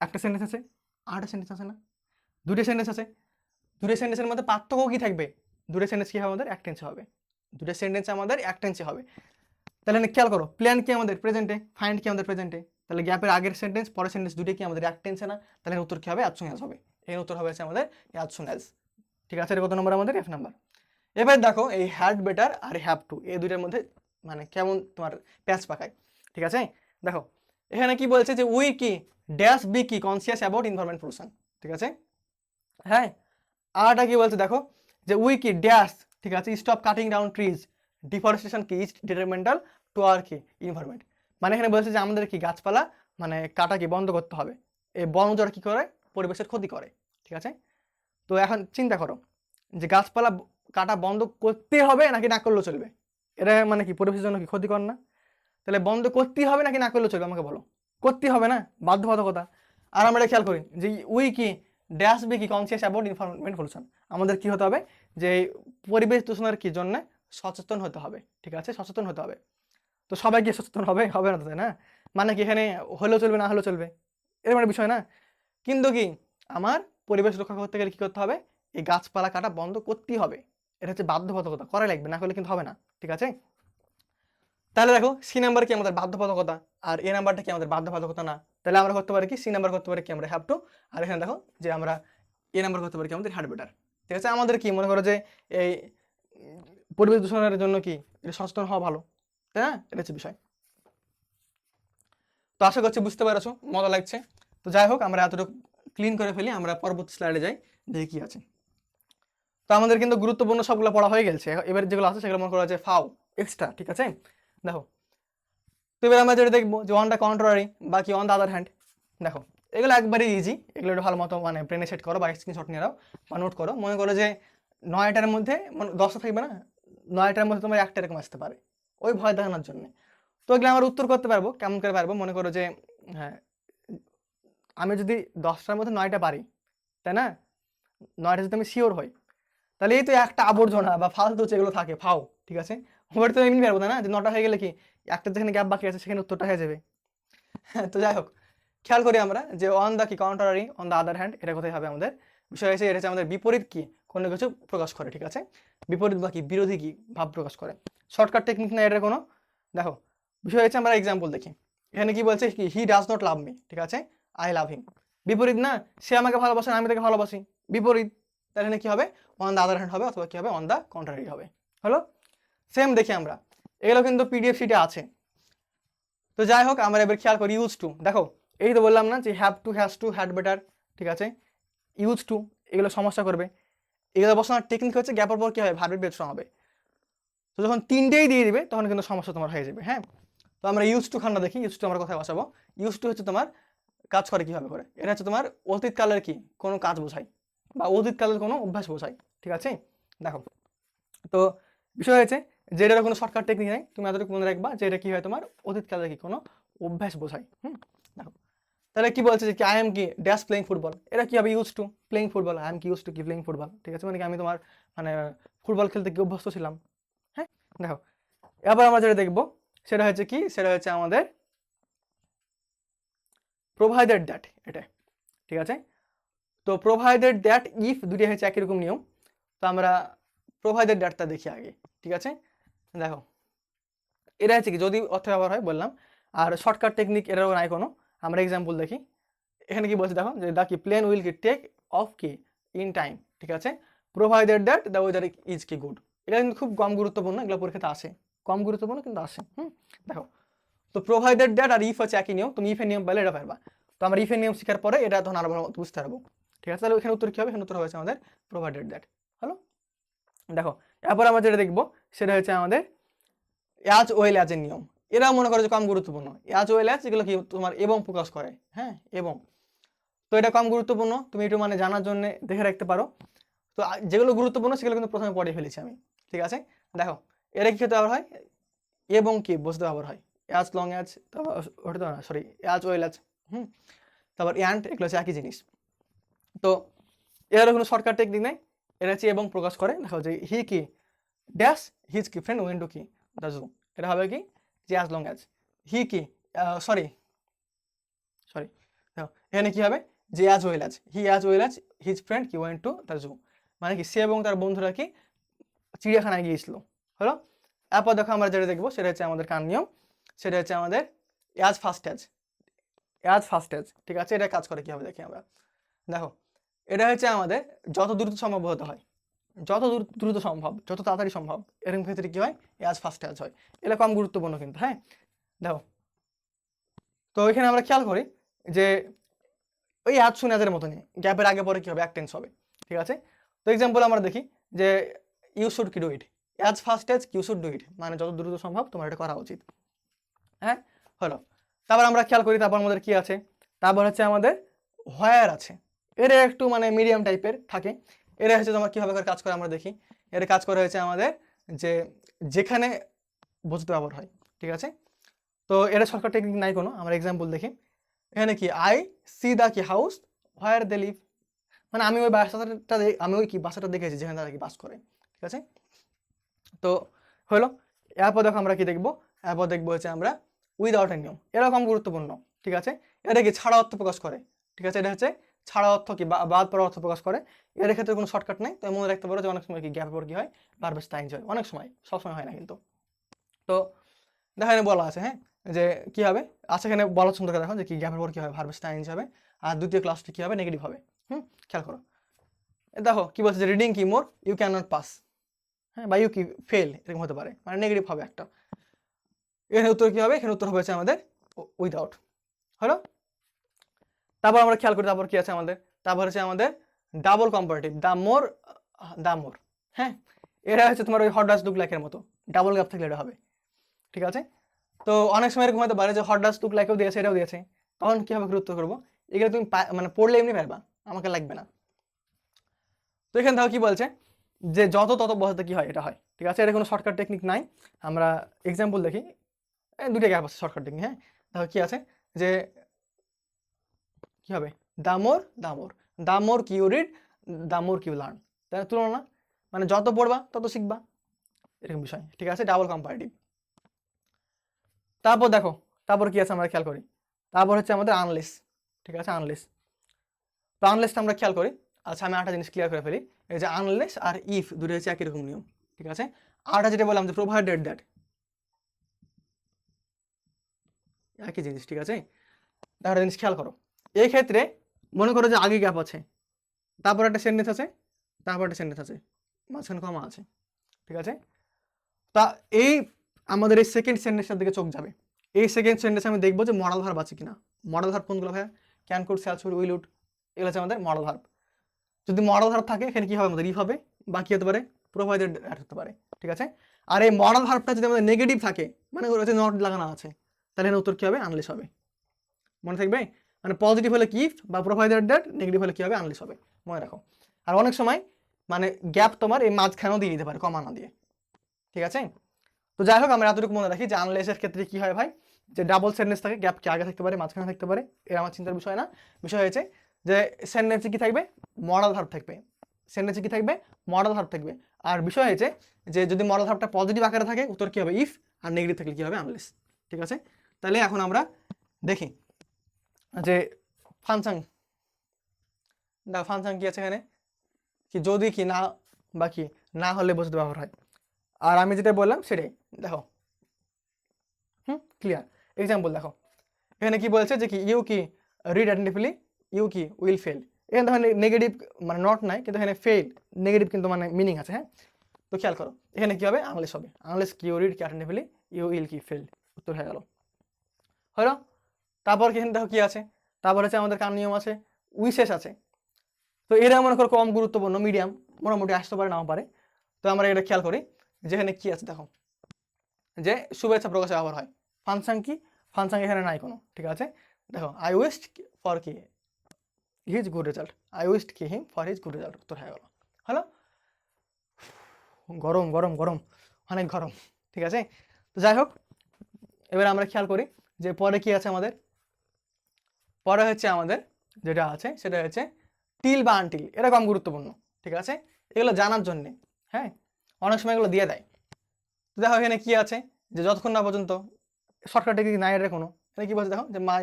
একটা সেন্টেন্স আছে, আরেকটা সেন্টেন্স আছে না, দুটো সেন্টেন্স আছে, দুটো সেন্টেন্সের মধ্যে পার্থক্য কি থাকবে, দুটো সেন্টেন্স কি হবে আমাদের এক টেন্সে হবে, দুটো সেন্টেন্স আমাদের এক টেন্সে হবে। তাহলে খেয়াল করো প্ল্যান কি আমাদের প্রেজেন্টে, ফাইন্ড কি আমাদের প্রেজেন্টে, তাহলে গ্যাপের আগের সেন্টেন্স পরের সেন্টেন্স দুটো কি আমাদের এক টেন্সে না, তাহলে উত্তর কি হবে অ্যাজ সুন অ্যাজ হবে। এর উত্তর হবে আমাদের অ্যাজ সুন অ্যাজ, ঠিক আছে। কত নম্বর আমাদের এফ নাম্বার। এবার দেখো এই হ্যাড বেটার আর হ্যাভ টু এই দুইটার মধ্যে মানে কেমন তোমার প্যাচ পাকায়, ঠিক আছে। দেখো এখানে কি বলছে যে উই কি ড্যাশ বি কি কনসিয়াস অ্যাবাউট এনভায়রনমেন্ট পলিউশন, ঠিক আছে, হ্যাঁ। আরটা কি বলছে দেখো যে উই কি ড্যাশ, ঠিক আছে, stop cutting down trees, deforestation কি ইজ ডিটারমেন্টাল টু আর কি এনভায়রনমেন্ট, মানে এখানে বলছে যে আমাদের কি গাছপালা মানে কাটা কি বন্ধ করতে হবে, এই বন উজাড় কি করে পরিবেশের ক্ষতি করে, ঠিক আছে। তো এখন চিন্তা করো যে গাছপালা কাটা বন্ধ করতে হবে নাকি না করলেও চলবে, এটা মানে কি পরিবেশের জন্য কি ক্ষতিকর না, তাহলে বন্ধ করতেই হবে নাকি না করলেও চলবে আমাকে বলো, করতেই হবে না, বাধ্যবাধকতা। আর আমরা খেয়াল করি যে উই কি ড্যাশ বি কি কনসিয়াস অ্যাবাউট এনভায়রনমেন্ট পলিউশন, আমাদের কি হতে হবে যে পরিবেশ দূষণের কি জন্য সচেতন হতে হবে, ঠিক আছে, সচেতন হতে হবে। তো সবাই কি সচেতন হবে, হবে না, তাই না, মানে কি এখানে হলেও চলবে না হলেও চলবে এরকম একটা বিষয় না, কিন্তু কি আমার পরিবেশ রক্ষা করতে গেলে কি করতে হবে, এই গাছপালা কাটা বন্ধ করতেই হবে, এটা হচ্ছে বাধ্যবাধকতা, করা লাগবে, না করলে কিন্তু হবে না, ঠিক আছে। তাহলে দেখো সি নাম্বার কি আমাদের বাধ্যবাধকতা, আর এ নাম্বারটা কি আমাদের বাধ্যবাধকতা না, তাহলে আমরা করতে পারি কি সি নাম্বার করতে পারি কি আমরা হ্যাভ টু, আর এখানে দেখো যে আমরা এ নাম্বার করতে পারি কি আমাদের হ্যাড বেটার, ঠিক আছে। আমাদের কি মনে করো যে এই পরিবেশ দূষণের জন্য কি এটা সচেতন হওয়া ভালো, তাই না, এটা হচ্ছে বিষয়। তো আশা করছি বুঝতে পেরেছো, মজা লাগছে। তো যাই হোক আমরা এতটুকু ক্লিন করে ফেলি, আমরা পরবর্তী স্লাইডে যাই দেখি কি আছে। তো আমাদের কিন্তু গুরুত্বপূর্ণ সবগুলো পড়া হয়ে গেছে, এবার যেগুলো আছে সেগুলো মনে করা যায় ফাও এক্সট্রা, ঠিক আছে। দেখো তো এবার আমরা যেটা দেখবো যে অন দ্য কন্ট্রারি বা কি অন দ্য আদার হ্যান্ড, দেখো এগুলো একবারই ইজি, এগুলো একটু ভালো মতো মানে ব্রেনে সেট করো বা স্ক্রিনশট নিয়ে নাও বা নোট করো। মনে করো যে 9টার মধ্যে 10টা থাকবে না, 9টার মধ্যে তোমার একটা এরকম আসতে পারে, ওই ভয় দেখানোর জন্য। তো এগুলো আমরা উত্তর করতে পারবো কেমন করে পারবো, মনে করো যে হ্যাঁ আমি যদি 10টার মধ্যে 9টা পারি, তাই না, 9টা যদি আমি শিওর হই, তাহলে এই তো একটা আবর্জনা বা ফালতু যেগুলো থাকে ফাও, ঠিক আছে, ওর তো এমনি পারবো না যে 9টা হয়ে গেলে কি একটা যেখানে গ্যাপ বাকি আছে সেখানে উত্তরটা হয়ে যাবে। তো যাই হোক খেয়াল করি আমরা যে অন দ্য কি contrary on the other hand, এটা কোথায় হবে আমাদের বিষয় হয়েছে, এটা হচ্ছে আমাদের বিপরীত কি কোনো কিছু প্রকাশ করে, ঠিক আছে, বিপরীত বা কি বিরোধী কি ভাব প্রকাশ করে, শর্টকাট টেকনিক না এটা কোনো। দেখো বিষয় হচ্ছে আমরা এক্সাম্পল দেখি, এখানে কি বলছে কি he does not love me, ঠিক আছে, আই লাভ হিম, বিপরীত না, সে আমাকে ভালোবাসে না আমি তাকে ভালোবাসি, বিপরীত, তাহলে এখানে কি হবে অন দ্য আদার হ্যান্ড হবে অথবা কি হবে অন দ্য কন্ট্রারি হবে, হলো। সেম দেখি আমরা, এগুলো কিন্তু পিডিএফ শিটে আছে। তো যাই হোক আমরা এবার খেয়াল করি ইউজ টু, দেখো এই তো বললাম না যে have to has to had better, ঠিক আছে, ইউজ টু এগুলো সমস্যা করবে। এগুলো বসানোর টেকনিক হচ্ছে গ্যাপের পর কি হবে, ভার্বের বের হবে। তো যখন তিনটেই দিয়ে দিবে তখন কিন্তু সমস্যা তোমার হয়ে যাবে। হ্যাঁ, তো আমরা ইউজ টু খানটা দেখি। ইউজ টু আমরা কোথায় বসাবো? ইউজ টু হচ্ছে তোমার কাজ করে কিভাবে করে, এটা হচ্ছে তোমার অতীতকালের কি কোনো কাজ বোঝায় বা অতীতকালের কোনো অভ্যাস বোঝায়। ঠিক আছে, দেখো তো বিষয় হয়েছে যে এটার কোনো শর্টকাট টেকনিক নেই, তুমি এতটুকু মনে রাখবা যে এটা কি হয় তোমার অতীতকালের কি কোনো অভ্যাস বোঝায়। দেখো তাহলে কি বলছে যে কি আই এম কি ড্যাশ প্লেইং ফুটবল, এটা কি হবে use to playing football, I am কি ইউজ টু কি প্লেইং ফুটবল। ঠিক আছে, মানে কি আমি তোমার মানে ফুটবল খেলতে কি অভ্যস্ত ছিলাম। হ্যাঁ, দেখো এবার আমরা যেটা দেখবো সেটা হচ্ছে কি, সেটা হচ্ছে আমাদের প্রোভাইডেড দ্যাট, এটা ঠিক আছে। তো প্রোভাইডেড দ্যাট ইফ দুটি হচ্ছে একই রকম নিয়ম। তো আমরা প্রোভাইডেড দ্যাটটা দেখি আগে। ঠিক আছে, দেখো এটা হচ্ছে কি যদি অর্থ ব্যবহার হয় বললাম, আর শর্টকাট টেকনিক এটাও নাই কোনো। আমরা এক্সাম্পল দেখি, এখানে কি বলছে দেখো যে দা কি প্লেন উইল কি টেক অফ কি ইন টাইম। ঠিক আছে, provided that the weather is কি গুড। এটা কিন্তু খুব কম গুরুত্বপূর্ণ, এগুলো পরীক্ষাতে আসে, কম গুরুত্বপূর্ণ কিন্তু আসে। দেখো তো প্রোভাইডেড দ্যাট আর ইফ হচ্ছে একই নিয়ম, তুমি ইফের নিয়ম পেলে এটা পারবা। তো আমরা ইফের নিয়ম শেখার পরে এটা তখন আরো ভালো বুঝতে পারবো। ঠিক আছে, তাহলে এখানে উত্তর কি হবে? এখানে উত্তর হয়েছে আমাদের প্রোভাইডেড দ্যাট। হলো, দেখো এরপর আমরা যেটা দেখবো সেটা হচ্ছে আমাদের অ্যাজ ওয়েল অ্যাজ এর নিয়ম। এরা মনে করে যে কম গুরুত্বপূর্ণ, অ্যাজ ওয়েল অ্যাজ এগুলো কি তোমার এবং প্রকাশ করে। হ্যাঁ, এবং তো এটা কম গুরুত্বপূর্ণ, তুমি একটু মানে জানার জন্য দেখে রাখতে পারো। তো যেগুলো গুরুত্বপূর্ণ সেগুলো কিন্তু প্রথমে পড়ে ফেলেছি আমি। ঠিক আছে, দেখো এরা কি ক্ষেত্রে ব্যবহার হয়, এবং কি বুঝতে ব্যবহার হয়, অ্যাজ লং অ্যাজ, তারপর ওটা তো না সরি অ্যাজ ওয়েল অ্যাজ, তারপর অ্যান্ড, এগুলো হচ্ছে একই জিনিস। তো এর কোনো শর্টকাট টেকনিক নেই, এটা হচ্ছে এবং প্রকাশ করে। দেখো যে হি কি ড্যাশ হিজ কি ফ্রেন্ড ওয়েন টু কি দ্য জু, এটা হবে কি যে অ্যাজ লং অ্যাজ হি কি সরি সরি দেখো এখানে কি হবে যে as well as he as well as his friend কি ওয়েন টু দ্য জু, মানে কি সে এবং তার বন্ধুরা কি চিড়িয়াখানায় গিয়েছিল। হলো, এরপর দেখো আমরা যেটা দেখবো সেটা হচ্ছে আমাদের কার নিয়ম, সেটা হচ্ছে আমাদের as fast as, as fast as. ঠিক আছে, এটা কাজ করে কি হবে দেখি আমরা। দেখো এটা হচ্ছে আমাদের যত দ্রুত সম্ভব হতে হয়, যত দ্রুত সম্ভব, যত তাড়াতাড়ি সম্ভব, এরকম ক্ষেত্রে কি হয় অ্যাজ ফাস্ট অ্যাজ হয়। এটা কম গুরুত্বপূর্ণ কিন্তু। হ্যাঁ, দেখো তো এখানে আমরা খেয়াল করি যে ওই অ্যাজ সুন অ্যাজের মতনই গ্যাপের আগে পরে কি হবে, এক টেন্স হবে। ঠিক আছে, তো এক্সাম্পল আমরা দেখি যে ইউ শুড কি do it, as fast as you should do it, মানে যত দ্রুত সম্ভব তোমার এটা করা উচিত। হ্যাঁ, হলো, তারপর আমরা খেয়াল করি তারপর আমাদের কি আছে, তারপর হচ্ছে আমাদের হোয়ার আছে। এরা একটু মানে মিডিয়াম টাইপের থাকে। এরা হচ্ছে তোমার কীভাবে করে কাজ করে আমরা দেখি। এর কাজ করে হয়েছে আমাদের যে যেখানে বুঝতে ব্যবহার হয়। ঠিক আছে, তো এটা শর্টকাট টেকনিক নাই কোনো। আমরা এক্সাম্পল দেখি, এখানে কি আই সি দ্য কি হাউস হোয়ার দে লিভ, মানে আমি ওই বাসাটা আমি ওই কি বাসাটা দেখেছি যেখানে তারা কি বাস করে। ঠিক আছে, তো হলো, এরপর দেখো আমরা কি দেখবো, এরপর দেখবো হচ্ছে আমরা উইদাউট এ নিয়ম। এরকম গুরুত্বপূর্ণ। ঠিক আছে, এটা কি ছাড়া অর্থ প্রকাশ করে। ঠিক আছে, এটা হচ্ছে ছাড়া অর্থ কি বাদ পড়া অর্থ প্রকাশ করে। এর ক্ষেত্রে কোনো শর্টকাট নেই, তো মনে রাখতে পারো যে অনেক সময় কি গ্যাপের পর কি হয় ভার্ব টাইম হয়, অনেক সময়, সবসময় হয় না কিন্তু। তো দেখা বলা আছে হ্যাঁ যে কি হবে, আচ্ছা এখানে বলা সুন্দর করে দেখো যে কি গ্যাপের পর কি হবে ভার্ব টাইম হবে, আর দ্বিতীয় ক্লাসটি কি হবে নেগেটিভ হবে। খেয়াল করো, দেখো কি বলছে যে রিডিং কি more you can not pass, হ্যাঁ বা ইউ কি ফেল, এরকম হতে পারে, মানে নেগেটিভ হবে একটা। এখানে উত্তর কি হবে, এখানে উত্তর হবে আমাদের উইদাউট। হলো, তারপর আমরা খেয়াল করি তারপর কি আছে আমাদের, তারপর হচ্ছে আমাদের ডাবল কম্পারেটিভ দ্য মোর, হ্যাঁ এটা হচ্ছে তোমার ওই হট ডাস্ট লুক লাইকের মতো, ডাবল গ্যাপ থাকলে এটা হবে। ঠিক আছে, তো অনেক সময় এরকম হতে পারে যে হট ডাস্ট লুক লাইকেও দিয়েছে এটাও দিয়েছে, তখন কীভাবে উত্তর করবো, এগুলো তুমি মানে পড়লে এমনি পারবা, আমাকে লাগবে না। তো এখানে দেখো কি বলছে যে যত তত বসাতে কি হয় এটা হয়। ঠিক আছে, এটা কোনো শর্টকাট টেকনিক নাই। আমরা এক্সাম্পল দেখি, দুটো গ্যাপ আছে শর্টকাট টেকনিক। হ্যাঁ, দেখো কি আছে যে কি হবে দামোর দামোর দামোর কিউ রিড দামোর কিউ লার্ন, তাই তুলনা, মানে যত পড়বা তত শিখবা, এরকম বিষয়। ঠিক আছে, ডাবল কম্পারেটিভ। তারপর দেখো তারপর কি আছে আমরা খেয়াল করি, তারপর হচ্ছে আমাদের আনলেস। ঠিক আছে, আনলেস। তো আনলেসটা আমরা খেয়াল করি। আচ্ছা আমি আরেকটা জিনিস ক্লিয়ার করে ফেলি, এই যে আনলেস আর ইফ দুটো হচ্ছে একই রকম নিয়ম। ঠিক আছে, আরটা যেটা বললাম যে প্রোভাইডেড দ্যাট, একই জিনিস। ঠিক আছে, একটা জিনিস খেয়াল করো, এই ক্ষেত্রে মনে করো যে আগে গ্যাপ আছে, তারপর একটা সেন্টেন্স আছে, তারপর একটা সেন্টেন্স আছে, মাঝখানে কমা আছে। ঠিক আছে, তা এই আমাদের এই সেকেন্ড সেন্টেন্সটার দিকে চোখ যাবে। এই সেকেন্ড সেন্টেন্সে আমি দেখবো যে মডেল ভার্ব আছে কিনা। মডেল ভার্ব কোনগুলো ভাইয়া, can, could, shall, should, will, would, এগুলো হচ্ছে আমাদের মডেল ভার্ব। যদি মডাল ভার্ব থাকে এখানে কি হবে আমাদের ইফ হবে, বাকি হতে পারে প্রোভাইডেড অ্যাড হতে পারে, ঠিক আছে। আর এই মডাল ভার্বটা যদি আমাদের নেগেটিভ থাকে, মানে হচ্ছে নট লাগানো আছে, তাহলে এখানে উত্তর কি হবে? আনলেস হবে। মনে থাকবে? মানে পজিটিভ হলে কি ইফ, বা প্রোভাইডেড দ্যাট, নেগেটিভ হলে কি হবে? আনলেস হবে, মনে রাখো। আর অনেক সময় মানে গ্যাপ তোমার এই মাঝখানেও দিয়ে দিতে পারে, কমা না দিয়ে, ঠিক আছে। তো যাই হোক, আমরা এতটুকু মনে রাখি যে আনলেসের ক্ষেত্রে কি হয় ভাই, যে ডাবল সেন্টেন্স থাকে, গ্যাপ কি আগে থাকতে পারে, মাঝখানে থাকতে পারে, এর আমার চিন্তার বিষয় না। বিষয় হয়েছে যে সেন্টেন্সে কি থাকবে? মডাল ভার্ব থাকবে। সেন্টেন্সে কি থাকবে? মডাল ভার্ব থাকবে। আর বিষয় হয়েছে যে যদি মডাল ভার্বটা পজিটিভ আকারে থাকে, উত্তর কি হবে? ইফ। আর নেগেটিভ থাকলে কি হবে? আনলেস, ঠিক আছে। তাহলে এখন আমরা দেখি যে ফাংশন, দেখো ফাংশন কি আছে এখানে, কি যদি কি না, বা কি না হলে বোঝাতে ব্যবহার হয়। আর আমি যেটা বললাম সেটাই দেখো, ক্লিয়ার। এক্সাম্পল দেখো, এখানে কি বলছে যে কি ইউ কি রিড অ্যাটেন্টিভলি, ইউ কি উইল ফেল। এখানে দেখো নেগেটিভ মানে নট নাই, কিন্তু এখানে ফেল নেগেটিভ কিন্তু মানে মিনিং আছে, হ্যাঁ। তো খেয়াল করো এখানে কি হবে? আনলেস হবে। আনলেস কি ইউ রিড কি অ্যাটেন্টিভলি, ইউ উইল কি ফেল, উত্তর হয়ে গেল, হলো। তারপর এখানে দেখো কি আছে, তারপর হচ্ছে আমাদের কার নিয়ম আছে? উইশেস আছে। তো এরা মনে করো কম গুরুত্বপূর্ণ, মিডিয়াম, মোটামুটি আসতে পারে নাও পারে। তো আমরা এটা খেয়াল করি, যেখানে কি আছে দেখো, যে শুভেচ্ছা প্রকাশে ব্যবহার হয়। ফাংশন কি? ফাংশন এখানে নাই কোনো, ঠিক আছে। দেখো আই উইশড ফর কি his good result, I wished কি him for his good result, উত্তর হয়ে গেল, হলো। গরম গরম গরম, অনেক গরম, ঠিক আছে। তো যাই হোক, এবার আমরা খেয়াল করি যে পরে কি আছে আমাদের। পরে হচ্ছে আমাদের যেটা আছে সেটা হচ্ছে টিল বা আনটিল, এটা কম গুরুত্বপূর্ণ, ঠিক আছে। এগুলো জানার জন্যে, হ্যাঁ, অনেক সময় এগুলো দিয়ে দেয়। তো দেখো এখানে কি আছে, যে যতক্ষণ না পর্যন্ত শর্টকাটে কি নাই এর কোনো, এখানে কি বলছে দেখো, যে মাই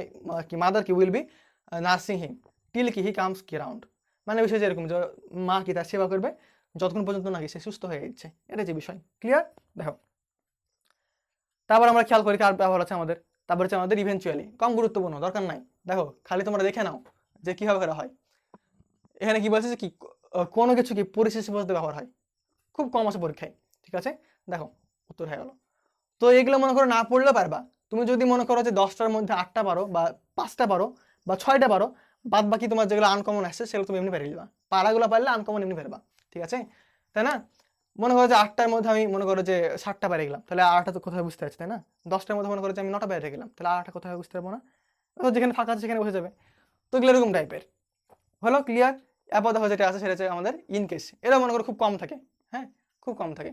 কি মাদার কি will be nursing him till কি হি কামস কি রাউন্ড। মানে বিষয় যে এরকম, যে মা কি তার সেবা করবে যতক্ষণ পর্যন্ত নাকি সে সুস্থ হয়ে যাচ্ছে, এটা যে বিষয়, ক্লিয়ার। দেখো তারপর আমরা খেয়াল করি কার ব্যবহার আছে আমাদের। তারপর হচ্ছে আমাদের ইভেনচুয়ালি, কম গুরুত্বপূর্ণ, দরকার নাই। দেখো খালি তোমরা দেখে নাও যে কিভাবে করা হয়। এখানে কি বলছে যে কি কোনো কিছু কি পরিশেষে পর্যন্ত ব্যবহার হয়, খুব কম আছে পরীক্ষায়, ঠিক আছে। দেখো উত্তর হয়ে গেল। তো এগুলো মনে করো না পড়লেও পারবা। তুমি যদি মনে করো যে 10টার মধ্যে 8টা পারো, বা 5টা পারো, বা 6টা পারো, বাদ বাকি তোমার যেগুলো আনকমন আসছে সেগুলো তুমি এমনি পারিয়ে দিবা। পারাগুলো পারলে আনকমন এমনি পারবা, ঠিক আছে, তাই না। মনে করো যে 8টার মধ্যে আমি মনে করো যে 7টা পারে গেলাম, তাহলে 8টা তো কোথায় বুঝতে পারছি, তাই না। 10টার মধ্যে মনে করো যে আমি 9টা পারে গেলাম, তাহলে 8টা কোথায় বুঝতে পারবো না। তো যেখানে ফাঁকা আছে সেখানে বসে যাবে। তো এগুলো এরকম টাইপের, হলো, ক্লিয়ার। এরপর দেখো যেটা আছে সেটা হচ্ছে আমাদের ইন কেস, এরা মনে করো খুব কম থাকে, হ্যাঁ, খুব কম থাকে।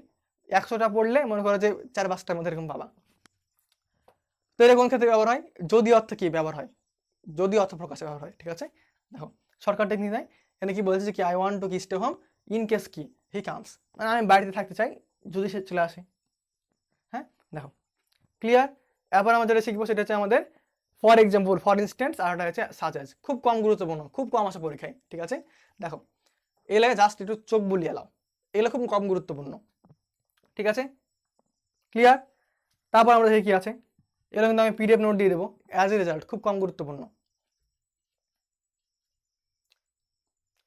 100টা পড়লে মনে করো যে 4-5টার মধ্যে এরকম পাবা। তো এটা কোন ক্ষেত্রে ব্যবহার হয়? যদি অর্থ কি ব্যবহার হয়, যদি অর্থ প্রকাশে ব্যবহার হয়, ঠিক আছে। দেখো সরকার টেকনিক নাই, এখানে কি বলছে যে কি আই ওয়ান্ট টু কি স্টে হোম ইন কেস কি হি কামস, মানে আমি বাড়িতে থাকতে চাই যদি সে চলে আসে, হ্যাঁ। দেখো ক্লিয়ার। এরপর আমাদের যেটা শিখবো সেটা হচ্ছে আমাদের ফর এক্সাম্পল, ফর ইনস্ট্যান্স, আর এটা হচ্ছে সাচ অ্যাজ, খুব কম গুরুত্বপূর্ণ, খুব কম আসে পরীক্ষায়, ঠিক আছে। দেখো এগুলো জাস্ট একটু চোখ বুলিয়ে এলাও, এগুলো খুব কম গুরুত্বপূর্ণ, ঠিক আছে, ক্লিয়ার। তারপর আমরা দেখি কি আছে, এগুলো কিন্তু আমি পিডিএফ নোট দিয়ে দেবো। অ্যাজ এ রেজাল্ট, খুব কম গুরুত্বপূর্ণ,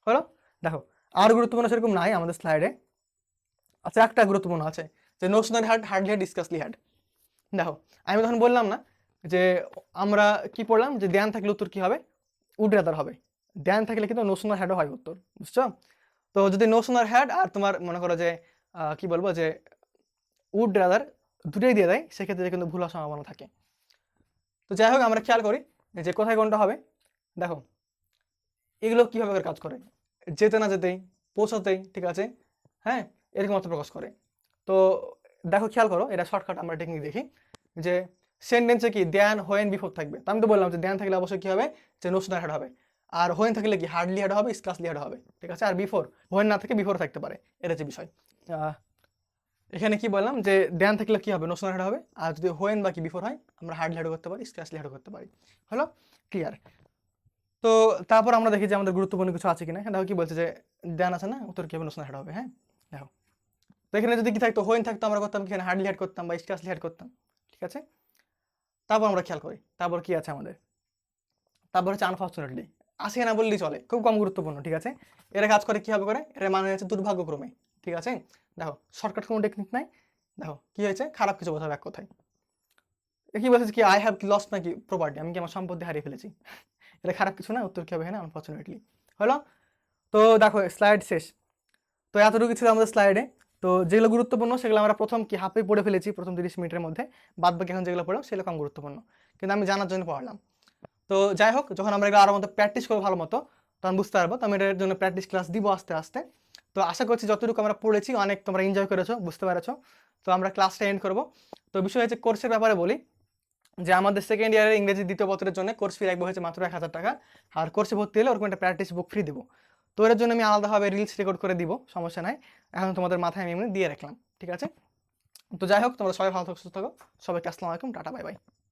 হলো। দেখো আর গুরুত্বপূর্ণ সেরকম নাই আমাদের স্লাইডে। আচ্ছা একটা গুরুত্বপূর্ণ আছে, যে no sooner had hardly had scarcely had. দেখো আমি তখন বললাম না যে আমরা কি পড়লাম, যে ধ্যান থাকলে উত্তর কি হবে? উড রাদার হবে। ধ্যান থাকলে কিন্তু নো সুনার হ্যাডও হয় উত্তর, বুঝছো। তো যদি নো সুনার হ্যাড আর তোমার মনে করো যে কি বলবো, যে উড রাদার দুটোই দিয়ে দেয়, সেক্ষেত্রে কিন্তু ভুল হওয়ার সম্ভাবনা থাকে। তো যাই হোক আমরা খেয়াল করি যে কোথায় কোনটা হবে। দেখো এগুলো কিভাবে করে কাজ করে, যেতে না যেতেই, পৌঁছাতেই, ঠিক আছে, হ্যাঁ, এরকম অর্থ প্রকাশ করে। তো দেখো খেয়াল করো, এটা শর্টকাট আমরা টেকনিক দেখি, যে সেন্টেন্সে কি দেন হোয়েন বিফোর থাকবে। তো আমি তো বললাম যে দেন থাকলে অবশ্যই কি হবে, যে নো সুনার হ্যাড হবে। আর হোয়েন থাকলে কি হার্ডলি হ্যাড হবে, স্কাসলি হ্যাড হবে, ঠিক আছে। আর বিফোর, হোয়েন না থেকে বিফোর থাকতে পারে, এটা হচ্ছে বিষয়। এখানে কি বললাম, যে দেন থাকলে কি হবে, নো সুনার হ্যাড হবে। আর যদি হোয়েন বা কি বিফোর হয়, আমরা হার্ডলি হ্যাডও করতে পারি, স্কাসলি হ্যাডও করতে পারি, হলো, ক্লিয়ার। তো তারপর আমরা দেখি যে আমাদের গুরুত্বপূর্ণ কিছু আছে কিনা। দেখো কি বলছে, যে দেন আছে না, উত্তর কি হবে, নো সুনার হ্যাড হবে, হ্যাঁ। দেখো তো এখানে যদি কি থাকতো, হোয়েন থাকতো, আমরা করতাম এখানে হার্ডলি হ্যাড করতাম বা স্কাসলি হ্যাড করতাম, ঠিক আছে। তারপর আমরা খেয়াল করি, তারপর কি আছে আমাদের, তারপর হচ্ছে আনফর্চুনেটলি, আসে না বললেই চলে, খুব কম গুরুত্বপূর্ণ, ঠিক আছে। এরা কাজ করে কিভাবে করে, এর মানে হচ্ছে দুর্ভাগ্যক্রমে, ঠিক আছে। দেখো শর্টকাট কোনো টেকনিক নাই। দেখো কি হয়েছে, খারাপ কিছু বোঝাবে এক কথায়। কি বলছে কি আই হ্যাভ লস্ট নাকি প্রপার্টি, আমি কি আমার সম্পত্তি হারিয়ে ফেলেছি, এটা খারাপ কিছু না, উত্তর কি হবে, হ্যাঁ, আনফর্চুনেটলি, হলো। তো দেখো স্লাইড শেষ। তো এতটুকু ছিল আমাদের স্লাইডে। তো যেগুলো গুরুত্বপূর্ণ সেগুলো আমরা প্রথম কি হাফে পড়ে ফেলেছি প্রথম 30 মিনিটের মধ্যে, বাদ বাকি এখন যেগুলো পড়লাম সেগুলো কম গুরুত্বপূর্ণ, কিন্তু আমি জানার জন্য পড়লাম। তো যাই হোক, যখন আমরা এগুলো আরো মতো প্র্যাকটিস করবো ভালো মতো, তখন বুঝতে পারবো। তো আমি এটার জন্য প্র্যাকটিস ক্লাস দিব আস্তে আস্তে। তো আশা করছি যতটুকু আমরা পড়েছি অনেক তোমরা এনজয় করেছো, বুঝতে পেরেছো। তো আমরা ক্লাসটা এন্ড করবো। তো বিষয় হচ্ছে কোর্সের ব্যাপারে বলি, যে আমাদের সেকেন্ড ইয়ারের ইংরেজি দ্বিতীয় পত্রের জন্য কোর্স ফি লাগবে হচ্ছে মাত্র 1,000 টাকা। আর কোর্সে ভর্তি হলে ওরকম একটা প্র্যাকটিস বুক ফ্রি দেবো। তো এর জন্য আমি আলাদাভাবে রিলস রেকর্ড করে দিব, সমস্যা নাই। এখন তোমাদের মাথায় আমি এমনি দিয়ে রাখলাম, ঠিক আছে। তো যাই হোক, তোমরা সবাই ভালো থাকো, সুস্থ থাকো। সবাইকে আসসালামু আলাইকুম, টাটা, বাই বাই।